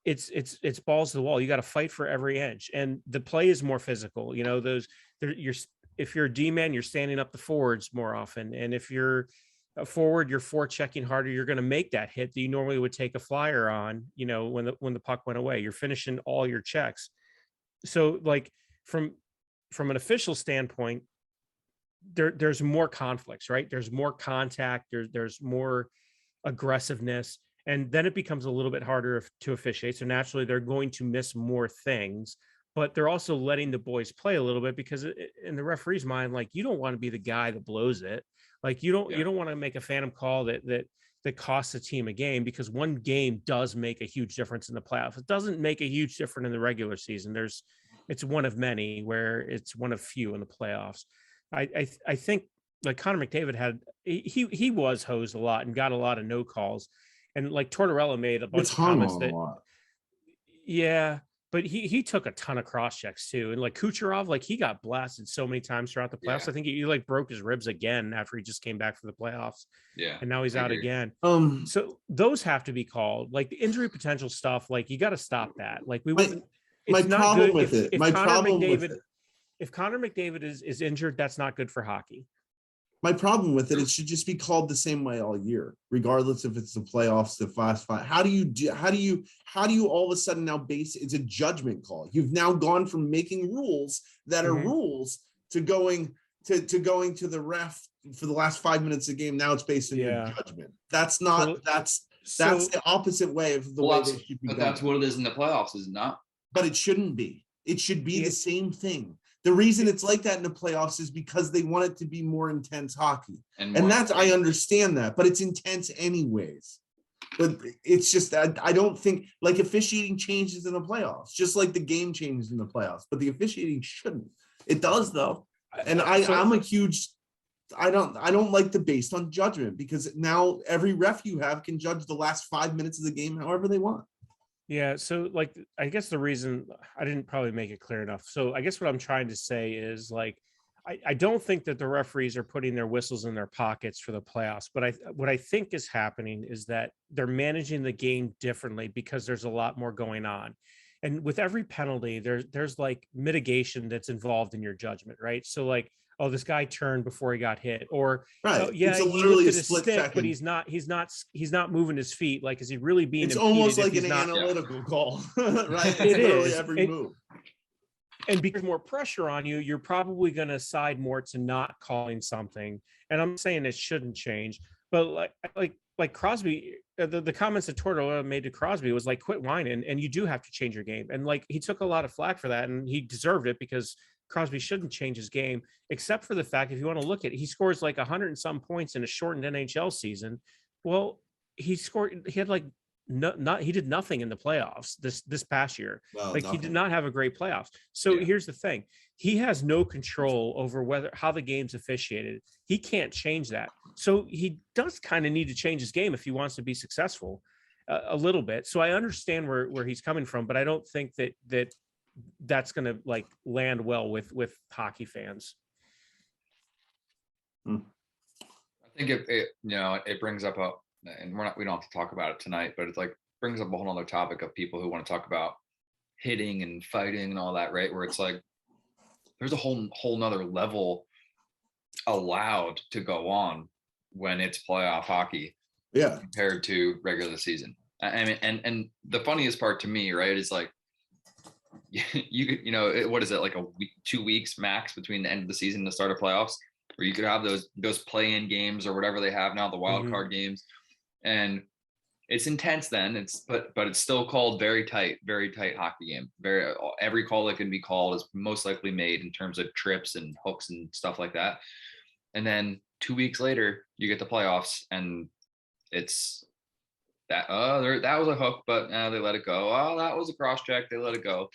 it's balls to the wall. You got to fight for every inch. And the play is more physical. If you're a D-man, you're standing up the forwards more often. And if you're a forward, you're forechecking harder. You're going to make that hit that you normally would take a flyer on, when the puck went away. You're finishing all your checks. So, like, from an official standpoint, there's more conflicts, right? There's more contact. There's more aggressiveness, and then it becomes a little bit harder to officiate. So naturally, they're going to miss more things, but they're also letting the boys play a little bit, because in the referee's mind, like, you don't want to be the guy that blows it. Like, you don't want to make a phantom call that costs a team a game, because one game does make a huge difference in the playoffs. It doesn't make a huge difference in the regular season. It's one of many, where it's one of few in the playoffs. I think, like, Connor McDavid he was hosed a lot and got a lot of no calls, and like Tortorella made a bunch of comments that, yeah, but he took a ton of cross checks too. And like Kucherov, like, he got blasted so many times throughout the playoffs. I think he like broke his ribs again after he just came back for the playoffs. Yeah. And now he's out again. So those have to be called. Like, the injury potential stuff, like, you got to stop that. Like, my problem with it. If Connor McDavid is injured, that's not good for hockey. My problem with it should just be called the same way all year, regardless if it's the playoffs, the fast five. How do you all of a sudden now it's a judgment call? You've now gone from making rules that are rules to going to the ref for the last 5 minutes of the game. Now it's based on your judgment. That's the opposite way of the way they should be. But that's what it is in the playoffs, is it not? But it shouldn't be. It should be the same thing. The reason it's like that in the playoffs is because they want it to be more intense hockey. And I understand that, but it's intense anyways. But it's just that I don't think, like, officiating changes in the playoffs, just like the game changes in the playoffs, but the officiating shouldn't. It does though. And I'm a huge, I don't like the based on judgment, because now every ref you have can judge the last 5 minutes of the game however they want. Yeah. So, like, I guess the reason I didn't probably make it clear enough. So I guess what I'm trying to say is, like, I don't think that the referees are putting their whistles in their pockets for the playoffs, but what I think is happening is that they're managing the game differently, because there's a lot more going on. And with every penalty, there's like mitigation that's involved in your judgment, right? So, like, oh, this guy turned before he got hit, or right. Oh, yeah, it's he literally lifted a his split stick, second. but he's not moving his feet. Like, is he really being? It's impeded almost like if an analytical call, right? It is every move. And because more pressure on you, you're probably going to side more to not calling something. And I'm saying it shouldn't change, but like Crosby, the comments that Tortorella made to Crosby was like, quit whining, and you do have to change your game. And like, he took a lot of flack for that, and he deserved it, because Crosby shouldn't change his game, except for the fact, if you want to look at it, he scores like 100 and some points in a shortened NHL season. Well, he had like he did nothing in the playoffs this past year. Well, like, nothing. he did not have a great playoffs. So here's the thing. He has no control over how the game's officiated. He can't change that. So he does kind of need to change his game if he wants to be successful a little bit. So I understand where he's coming from, but I don't think that that's going to like land well with hockey fans. I think it brings up and we don't have to talk about it tonight, but it's like brings up a whole other topic of people who want to talk about hitting and fighting and all that, right? Where it's like there's a whole nother level allowed to go on when it's playoff hockey, compared to regular season. I mean, and the funniest part to me, right, is like what is it, like a week, 2 weeks max between the end of the season and the start of playoffs, where you could have those play-in games or whatever they have now, the wild card games, and it's intense then. But it's still called very tight hockey game. Every call that can be called is most likely made in terms of trips and hooks and stuff like that. And then 2 weeks later, you get the playoffs, and it's that that was a hook, but they let it go. Oh, that was a cross check, they let it go.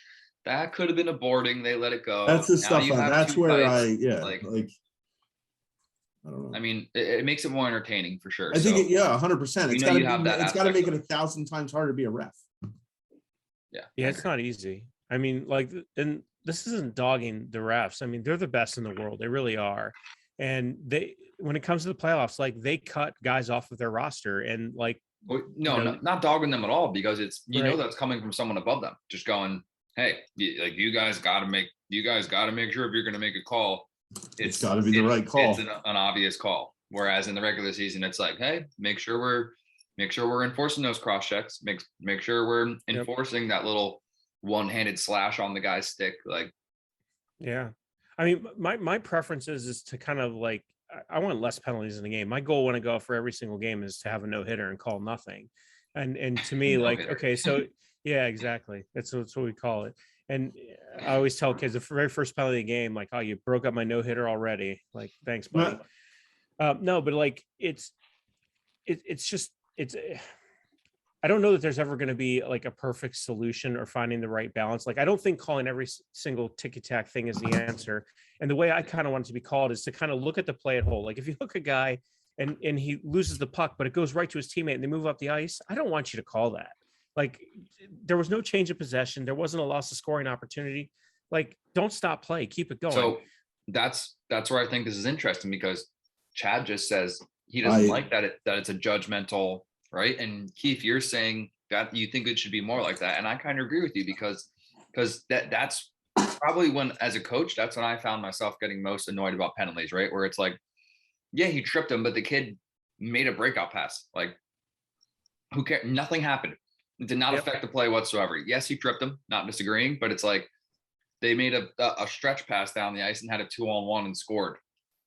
That could have been a boarding, they let it go. That's the stuff. That's where fights, like I don't know. I mean, it makes it more entertaining for sure. I think 100%. It's got to make it 1,000 times harder to be a ref. Yeah, it's not easy. I mean, like, and this isn't dogging the refs. I mean, they're the best in the world. They really are. And when it comes to the playoffs, like, they cut guys off of their roster, and like, not dogging them at all, because it's that's coming from someone above them, just going, hey, like, you guys got to make sure if you're going to make a call, it's got to be the right call. It's an obvious call. Whereas in the regular season, it's like, hey, make sure we're enforcing those cross checks. Make sure we're enforcing that little one-handed slash on the guy's stick. Like, yeah, I mean, my preference is to kind of like, I want less penalties in the game. My goal when I go for every single game is to have a no-hitter and call nothing. And to me, like, okay, so yeah, exactly. That's what we call it. And I always tell kids the very first penalty of the game, like, oh, you broke up my no-hitter already. Like, thanks, buddy. No, but like, it's just, I don't know that there's ever going to be like a perfect solution or finding the right balance. Like, I don't think calling every single ticky-tack thing is the answer. And the way I kind of want it to be called is to kind of look at the play at whole. Like, if you hook a guy and he loses the puck, but it goes right to his teammate and they move up the ice, I don't want you to call that. Like, there was no change of possession. There wasn't a loss of scoring opportunity. Like, don't stop play. Keep it going. So that's where I think this is interesting, because Chad just says he doesn't like that it's a judgmental, right? And Keith, you're saying that you think it should be more like that. And I kind of agree with you, because that's probably when, as a coach, that's when I found myself getting most annoyed about penalties, right? Where it's like, yeah, he tripped him, but the kid made a breakout pass. Like, who cares? Nothing happened. It did not affect the play whatsoever. Yes, he tripped him, not disagreeing, but it's like they made a stretch pass down the ice and had a 2-on-1 and scored.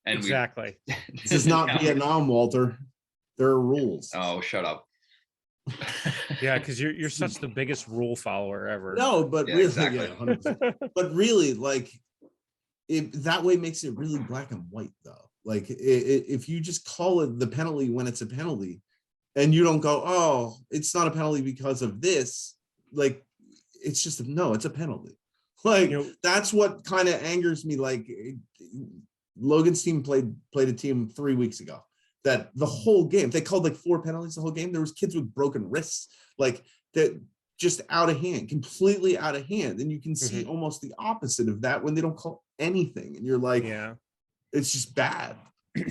And exactly. This is not Vietnam, Walter. There are rules. Oh, shut up. Yeah, because you're such the biggest rule follower ever. No, but really, exactly. 100%. But really, like, that way makes it really black and white, though. Like, if you just call it the penalty when it's a penalty, and you don't go, oh, it's not a penalty because of this, like, it's just it's a penalty. Like, that's what kind of angers me. Like, Logan's team played a team 3 weeks ago that the whole game, they called like 4 penalties the whole game. There was kids with broken wrists, like, that, just out of hand, completely out of hand. And you can see almost the opposite of that when they don't call anything. And you're like, it's just bad.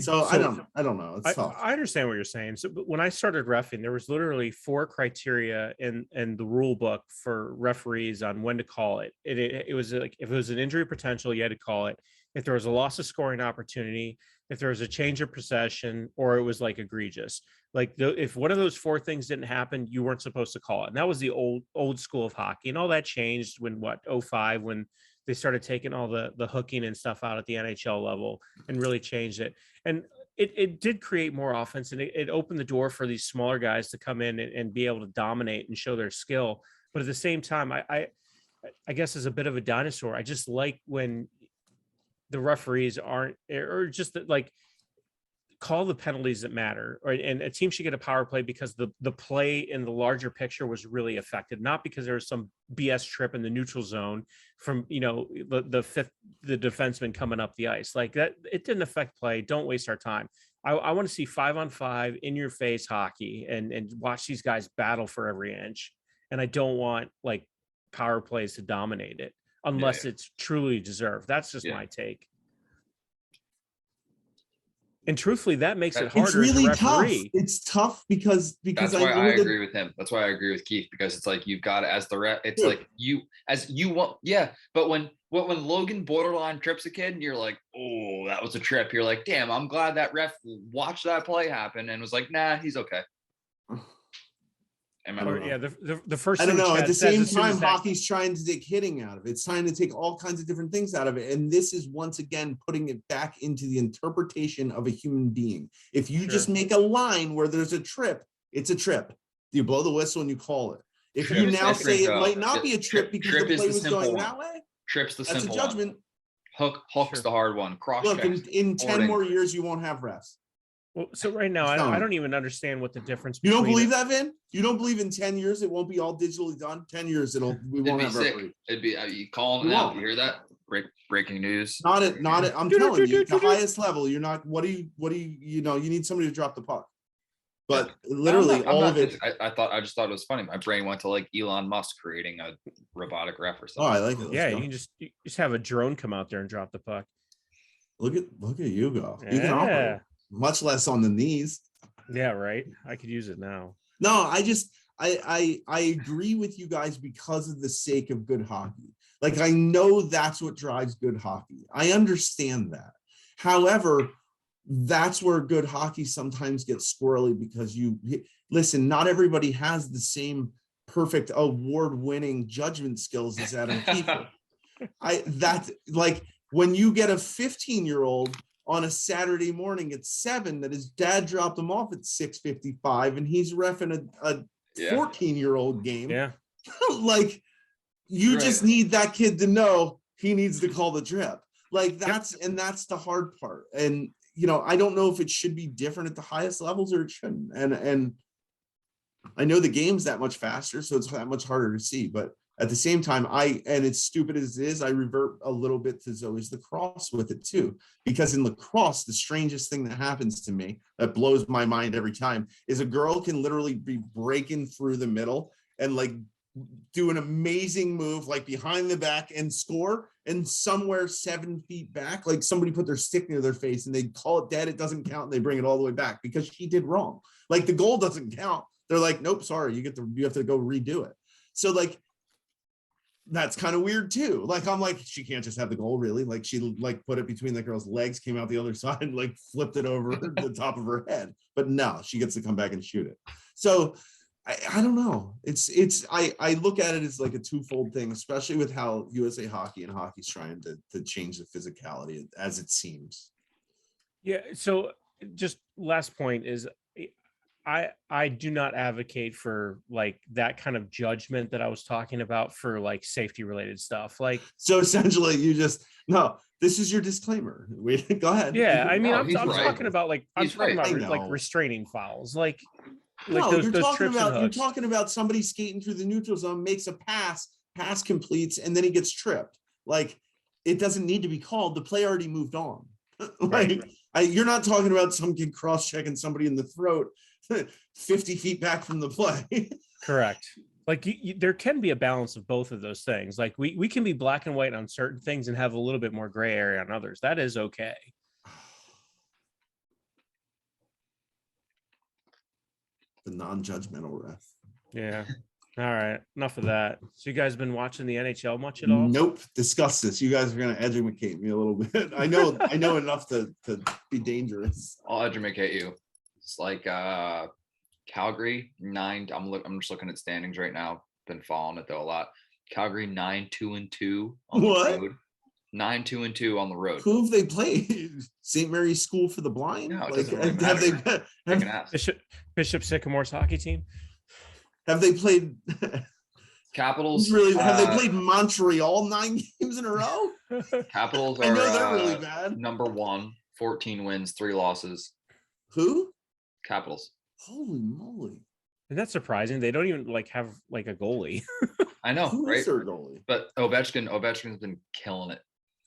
So I don't know. It's tough. I understand what you're saying. So when I started reffing, there was literally 4 criteria in the rule book for referees on when to call it. It was like, if it was an injury potential, you had to call it. If there was a loss of scoring opportunity, if there was a change of possession, or it was like egregious. Like, if one of those 4 things didn't happen, you weren't supposed to call it. And that was the old school of hockey. And all that changed when 2005, when they started taking all the hooking and stuff out at the NHL level and really changed it. And it did create more offense, and it opened the door for these smaller guys to come in and be able to dominate and show their skill. But at the same time, I guess, as a bit of a dinosaur, I just like when the referees aren't, or just like, call the penalties that matter, right? And a team should get a power play because the play in the larger picture was really affected, not because there was some BS trip in the neutral zone from, the defenseman coming up the ice. Like, that, it didn't affect play. Don't waste our time. I want to see 5-on-5 in your face hockey and watch these guys battle for every inch. And I don't want, like, power plays to dominate it. unless it's truly deserved. That's just my take. And truthfully, that makes it harder. It's really as a tough. referee. It's tough because that's why I agree with him. That's why I agree with Keith, because it's like you've got to, as the ref, it's like you want, but when Logan borderline trips a kid and you're like, oh, that was a trip, you're like, damn, I'm glad that ref watched that play happen and was like, nah, he's okay. The first. I don't know. At the same time, that... hockey's trying to take hitting out of it. It's trying to take all kinds of different things out of it, and this is once again putting it back into the interpretation of a human being. If you just make a line where there's a trip, it's a trip. You blow the whistle and you call it. If you now say it might not be a trip because the play was going that way, trip's the that's simple a judgment. Hook's the hard one. Cross Look, checks. in 10 more years, you won't have refs. Well, so right now, I don't even understand what the difference. You don't believe that, Vin? You don't believe in 10 years it won't be all digitally done? 10 years we won't have referees. It'd be you calling it out. You hear that? Breaking news. Not it. I'm telling you, the highest level. You're not. What do you know? You need somebody to drop the puck. But literally, all of it. I just thought it was funny. My brain went to like Elon Musk creating a robotic ref or something. Oh, I like it. Yeah, you just have a drone come out there and drop the puck. Look at you go. Yeah. You can operate. Much less on the knees. Yeah, right. I could use it now. No, I agree with you guys because of the sake of good hockey. Like, I know that's what drives good hockey. I understand that. However, that's where good hockey sometimes gets squirrely because listen, not everybody has the same perfect award-winning judgment skills as Adam Kiefer. That's like when you get a 15-year-old on a Saturday morning at 7 that his dad dropped him off at 6:55 and he's reffing a 14-year-old game. Yeah. Like, you just need that kid to know he needs to call the trip. Like, that's the hard part. And, I don't know if it should be different at the highest levels or it shouldn't. And I know the game's that much faster, so it's that much harder to see. But at the same time, and it's stupid as it is, I revert a little bit to Zoe's lacrosse with it too. Because in lacrosse, the strangest thing that happens to me that blows my mind every time is a girl can literally be breaking through the middle and like do an amazing move, like behind the back and score, and somewhere 7 feet back, like somebody put their stick near their face and they call it dead. It doesn't count. And they bring it all the way back because she did wrong. Like, the goal doesn't count. They're like, nope, sorry, you have to go redo it. So like, that's kind of weird too. Like, I'm like, she can't just have the goal, really. Like, she like put it between the girl's legs, came out the other side, and like flipped it over the top of her head. But no, she gets to come back and shoot it. So I don't know. I look at it as like a twofold thing, especially with how USA Hockey and hockey's trying to change the physicality as it seems. Yeah. So just last point is, I do not advocate for like that kind of judgment that I was talking about for like safety related stuff. Like, so essentially this is your disclaimer. Go ahead. Yeah. I mean, I'm talking about like, restraining fouls. Like you're talking about somebody skating through the neutral zone, makes a pass completes, and then he gets tripped. Like, it doesn't need to be called. The play already moved on. Like, you're not talking about some kid cross-checking somebody in the throat 50 feet back from the play. Correct. Like, there can be a balance of both of those things. Like, we can be black and white on certain things and have a little bit more gray area on others. That is okay. The non-judgmental ref. Yeah. All right. Enough of that. So you guys been watching the NHL much at all? Nope. Discuss this. You guys are going to educate me a little bit. I know enough to be dangerous. I'll educate you. It's like Calgary 9. I'm just looking at standings right now. Been following it though a lot. Calgary 9-2-2 on the road. 9-2-2 on the road. Who have they played? St. Mary's School for the Blind? No, Bishop Sycamore's hockey team? Have they played Capitals? Really? Have they played Montreal 9 games in a row? Capitals I are know they're really bad. Number 1, 14 wins, 3 losses. Who? Capitals. Holy moly. And that's surprising. They don't even like have like a goalie. I know, Who right? is their goalie? But Ovechkin's been killing it.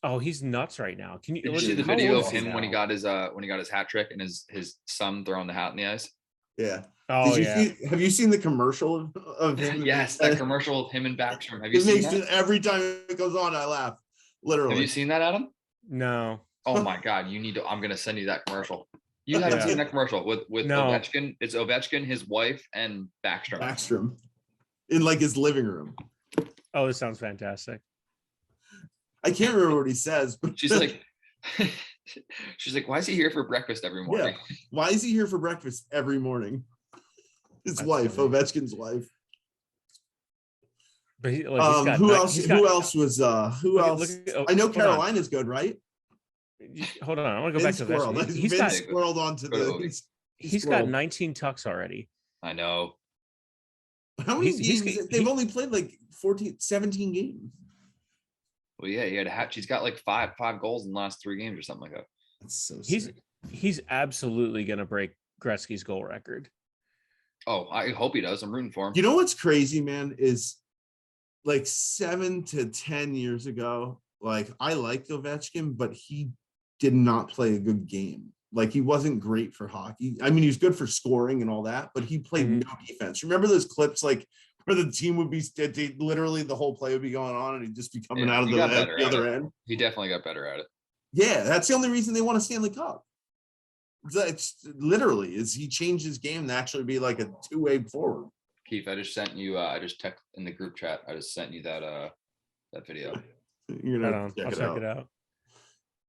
Oh, he's nuts right now. Did you see the video of him when he got his hat trick and his son throwing the hat in the ice? Yeah. Oh yeah. Have you seen the commercial of him? Yes, that commercial of him and Backstrom. Have you It seen makes that? every time it goes on, I laugh. Have Literally. you seen that, Adam? No. Oh my God, you need to. I'm gonna send you that commercial. You haven't Yeah. seen that commercial with No. Ovechkin. It's Ovechkin, his wife, and Backstrom. Backstrom in like his living room. Oh, this sounds fantastic. I can't remember what he says, but She's like, she's like, why is he here for breakfast every morning? yeah. Why is he here for breakfast every morning? His That's wife, funny. Ovechkin's wife. But he, like, he's got Who ni- else? he's Who got- else was? Who look at- else? look at- oh, I know hold on. Carolina's good, right? Hold on, I want to go back to Squirrel. Ovechkin. He's got Vince squirreled onto Go to the. Ovi. he's got 19 tucks already. I know. How many he's- games? They've only played like 17 games. Well, yeah, he had a hat. She's got like five goals in the last 3 games or something like that. That's so He's sick. he's absolutely gonna break Gretzky's goal record. Oh, I hope he does. I'm rooting for him. You know what's crazy, man, is like 7 to 10 years ago, like I liked Ovechkin, but he did not play a good game. Like he wasn't great for hockey. I mean, he was good for scoring and all that, but he played no defense. Remember those clips like where the team would be literally the whole play would be going on and he'd just be coming out of the other end. He definitely got better at it. Yeah, that's the only reason they won a Stanley Cup. It's literally is he changed his game to actually be like a two-way forward. Keith, I just sent you. I just text in the group chat. I just sent you that video. You're gonna I'll check it out.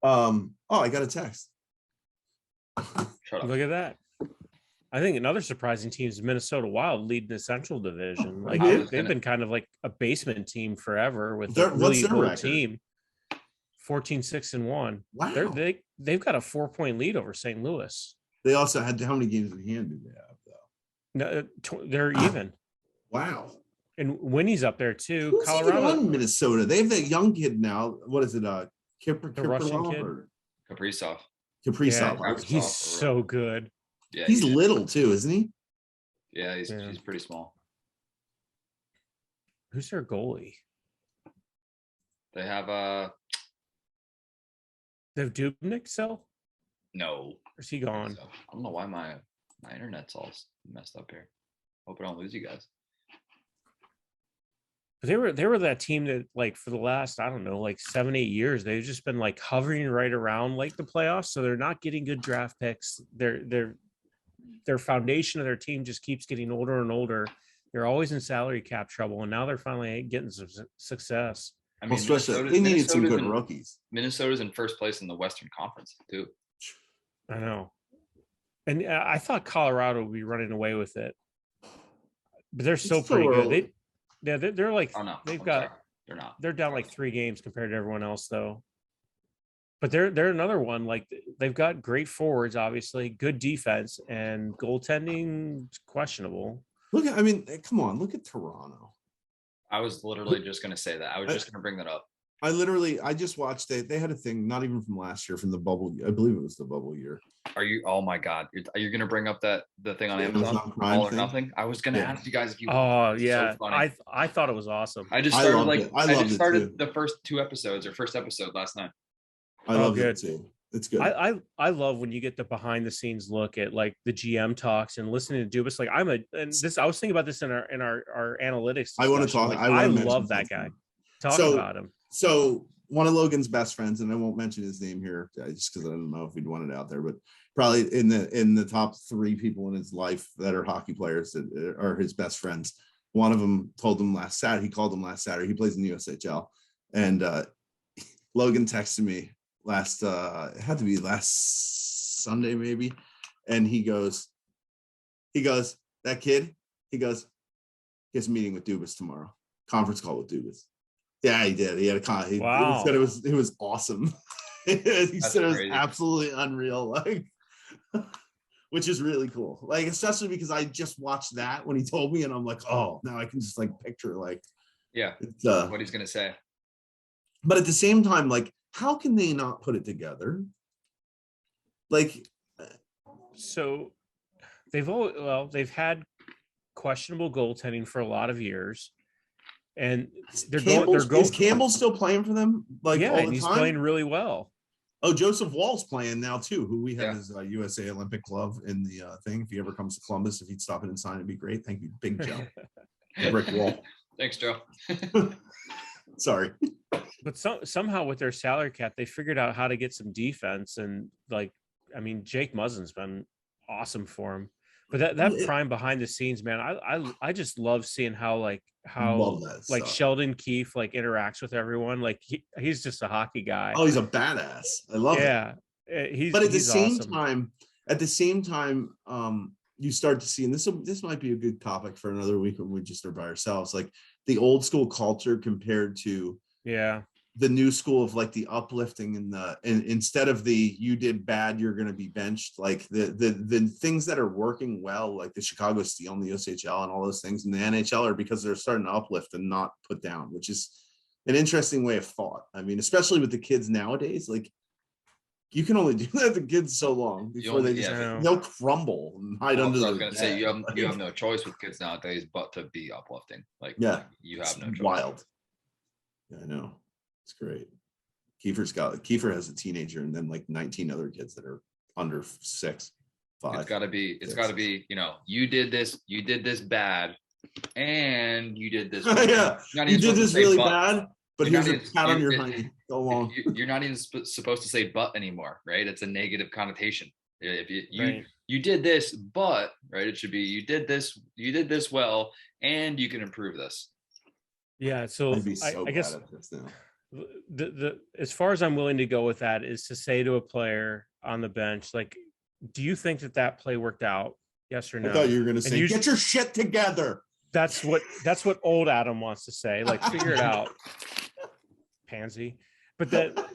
Oh, I got a text. Shut up. Look at that. I think another surprising team is Minnesota Wild leading the Central Division. Like Mhm. they've been kind of like a basement team forever with Their- a what's really their old record? team. 14-6-1. Wow. They've got a 4-point lead over St. Louis. They also had how many games in hand did they have though? No, they're even. Wow. And Winnie's up there too. Who's even Colorado, on Minnesota? They have that young kid now. What is it? The Russian kid? Kaprizov. Kaprizov. yeah, he's so good. Yeah, He's little too, isn't he? Yeah, he's Yeah. pretty small. Who's their goalie? They have They have Dubnik still? no. Or is he gone? So, I don't know why my internet's all messed up here. Hope I don't lose you guys. But they were that team that like for the last, I don't know, like 7-8 years, they've just been like hovering right around like the playoffs. So they're not getting good draft picks. Their foundation of their team just keeps getting older and older. They're always in salary cap trouble, and now they're finally getting some success. I mean, Especially they needed some good in, rookies. Minnesota's in first place in the Western Conference too. I know. And I thought Colorado would be running away with it, but they're still pretty good. They're like they're down like 3 games compared to everyone else though. But they're another one, like they've got great forwards, obviously, good defense, and goaltending questionable. Come on, look at Toronto. I was literally just going to say that. I was just going to bring that up. I just watched they had a thing, not even from last year, from the bubble. I believe it was the bubble year. Are you? Oh my God! Are you going to bring up the thing on Amazon? Prime All or thing? Nothing. I was going to ask you guys if you. Oh It's yeah, so funny. I thought it was awesome. I just I started loved it. I loved it too. the first 2 episodes or first episode last night. I love good. it too. It's good. I love when you get the behind the scenes look at like the GM talks and listening to Dubas. Like I was thinking about this in our analytics. I want to talk. Like, I love that guy. Talk about him. So one of Logan's best friends, and I won't mention his name here just because I don't know if he'd want it out there, but probably in the top 3 people in his life that are hockey players that are his best friends. One of them told him last Saturday. He called him last Saturday. He plays in the USHL, and Logan texted me it had to be last Sunday maybe, and he goes that kid. He goes, he has a meeting with Dubas tomorrow. Conference call with Dubas. Yeah, he did. He had a con. Wow. He said it was awesome. He said it was crazy. absolutely unreal, like, which is really cool. Like, especially because I just watched that when he told me, and I'm like, oh, now I can just like picture like, Yeah. it's, What he's going to say. but at the same time, like, how can they not put it together? Like, So they've had questionable goaltending for a lot of years, and they're going. Is Campbell still playing for them? Like, Yeah, all and the he's time? playing really well. Oh, Joseph Wall's playing now too, who we have Yeah. as USA Olympic glove in the thing. If he ever comes to Columbus, if he'd stop in and sign, it'd be great. Thank you, Big Joe. The brick wall. Thanks, Joe. Sorry. But somehow with their salary cap, they figured out how to get some defense. And like, I mean, Jake Muzzin's been awesome for him. But that prime behind the scenes, man, I just love seeing how Love that like stuff. Sheldon Keefe like interacts with everyone. Like he's just a hockey guy. Oh, he's a badass. I love it. Yeah, But at the same awesome. time, you start to see, and this might be a good topic for another week when we just are by ourselves, like the old school culture compared to the new school of like the uplifting and instead of the you did bad, you're going to be benched, like the things that are working well, like the Chicago Steel and the USHL and all those things, and the NHL are because they're starting to uplift and not put down, which is an interesting way of thought. I mean, especially with the kids nowadays, like you can only do that to kids so long before they'll crumble and hide under the. I was going to say you have no choice with kids nowadays but to be uplifting. Like you have no choice. Wild. Yeah, I know. It's great. Kiefer has a teenager and then like 19 other kids that are under 5. It's gotta be, you did this bad and you did this. Yeah, you did this really bad, but here's a pat on your hiney. Go along. You're not even supposed to say but anymore, right? It's a negative connotation. If you did this, but right, it should be you did this well, and you can improve this. Yeah, so I guess the as far as I'm willing to go with that is to say to a player on the bench, like, do you think that play worked out? Yes or no? I thought you were going to say, get your shit together. That's what old Adam wants to say. Like, figure it out, pansy. But that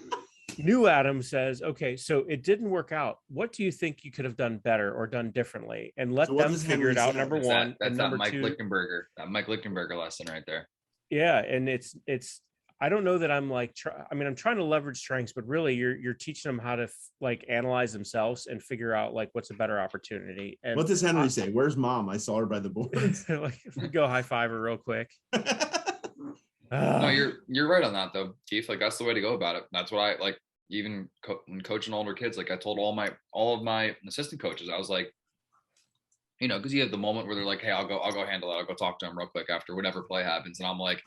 new Adam says, okay, so it didn't work out. What do you think you could have done better or done differently? And let them figure it out. Number one, that's number Mike two, Lichtenberger. That Mike Lichtenberger lesson right there. Yeah, and it's. I don't know that I'm like. I'm trying to leverage strengths, but really, you're teaching them how to like analyze themselves and figure out like what's a better opportunity. And what does Henry say? Where's mom? I saw her by the boards. Like, go high five her real quick. No, you're right on that though, Keith. Like that's the way to go about it. That's what I like. Even when coaching older kids, like I told all of my assistant coaches, I was like, because you have the moment where they're like, hey, I'll go handle it. I'll go talk to him real quick after whatever play happens, and I'm like,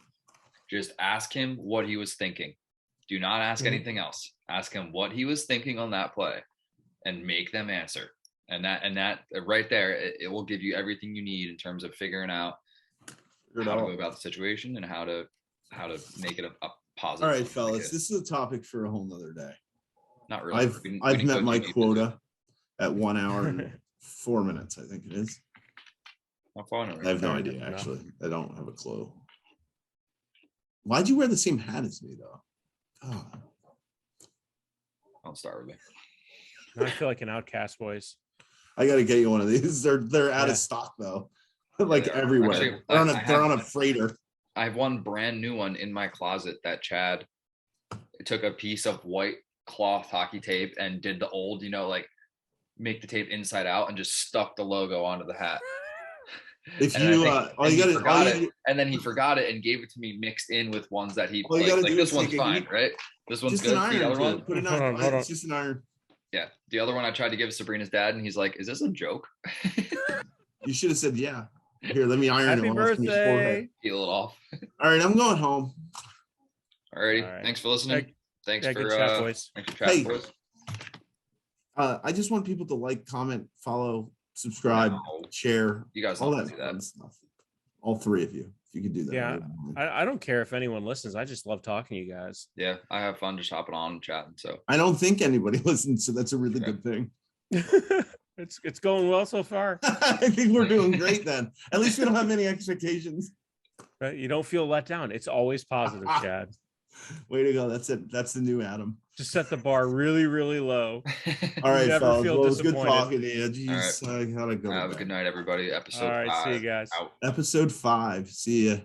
just ask him what he was thinking. Do not ask anything else. Ask him what he was thinking on that play, and make them answer. And that right there, it will give you everything you need in terms of figuring out how to go about the situation and how to make it a positive. All right, fellas, this is a topic for a whole nother day. Not really. I've met my quota at 1 hour and 4 minutes. I think it is. I have no idea. Actually, I don't have a clue. Why'd you wear the same hat as me, though? Oh. Don't start with me. I feel like an outcast, boys. I got to get you one of these. They're out of stock though, like everywhere. Actually, they're on a freighter. I have one brand new one in my closet that Chad took a piece of white cloth hockey tape and did the old, like make the tape inside out and just stuck the logo onto the hat. If you and then he forgot it and gave it to me mixed in with ones that he played. Like this one's fine, right? This one's good. The other one, put it on. It's just an iron. Yeah, the other one I tried to give Sabrina's dad, and he's like, "Is this a joke?" You should have said, "Yeah." Here, let me iron it. Happy birthday. Peel it off. All right, I'm going home. Alrighty, thanks for listening. Thanks for boys. Thanks for chatting, boys. I just want people to like, comment, follow, subscribe, share. You guys all that do that stuff. All three of you, if you could do that. Yeah, I don't care if anyone listens. I just love talking to you guys. Yeah, I have fun just hopping on and chatting. So I don't think anybody listens, so that's a really good thing. It's going well so far. I think we're doing great then. At least we don't have many expectations. Right? You don't feel let down. It's always positive, Chad. Way to go. That's it. That's the new Adam. Just set the bar really, really low. All right, fellas. Well, it was good talking to you. Jeez, right. I gotta go. Have a good night, everybody. Episode 5. See you guys. Out. Episode 5. See ya.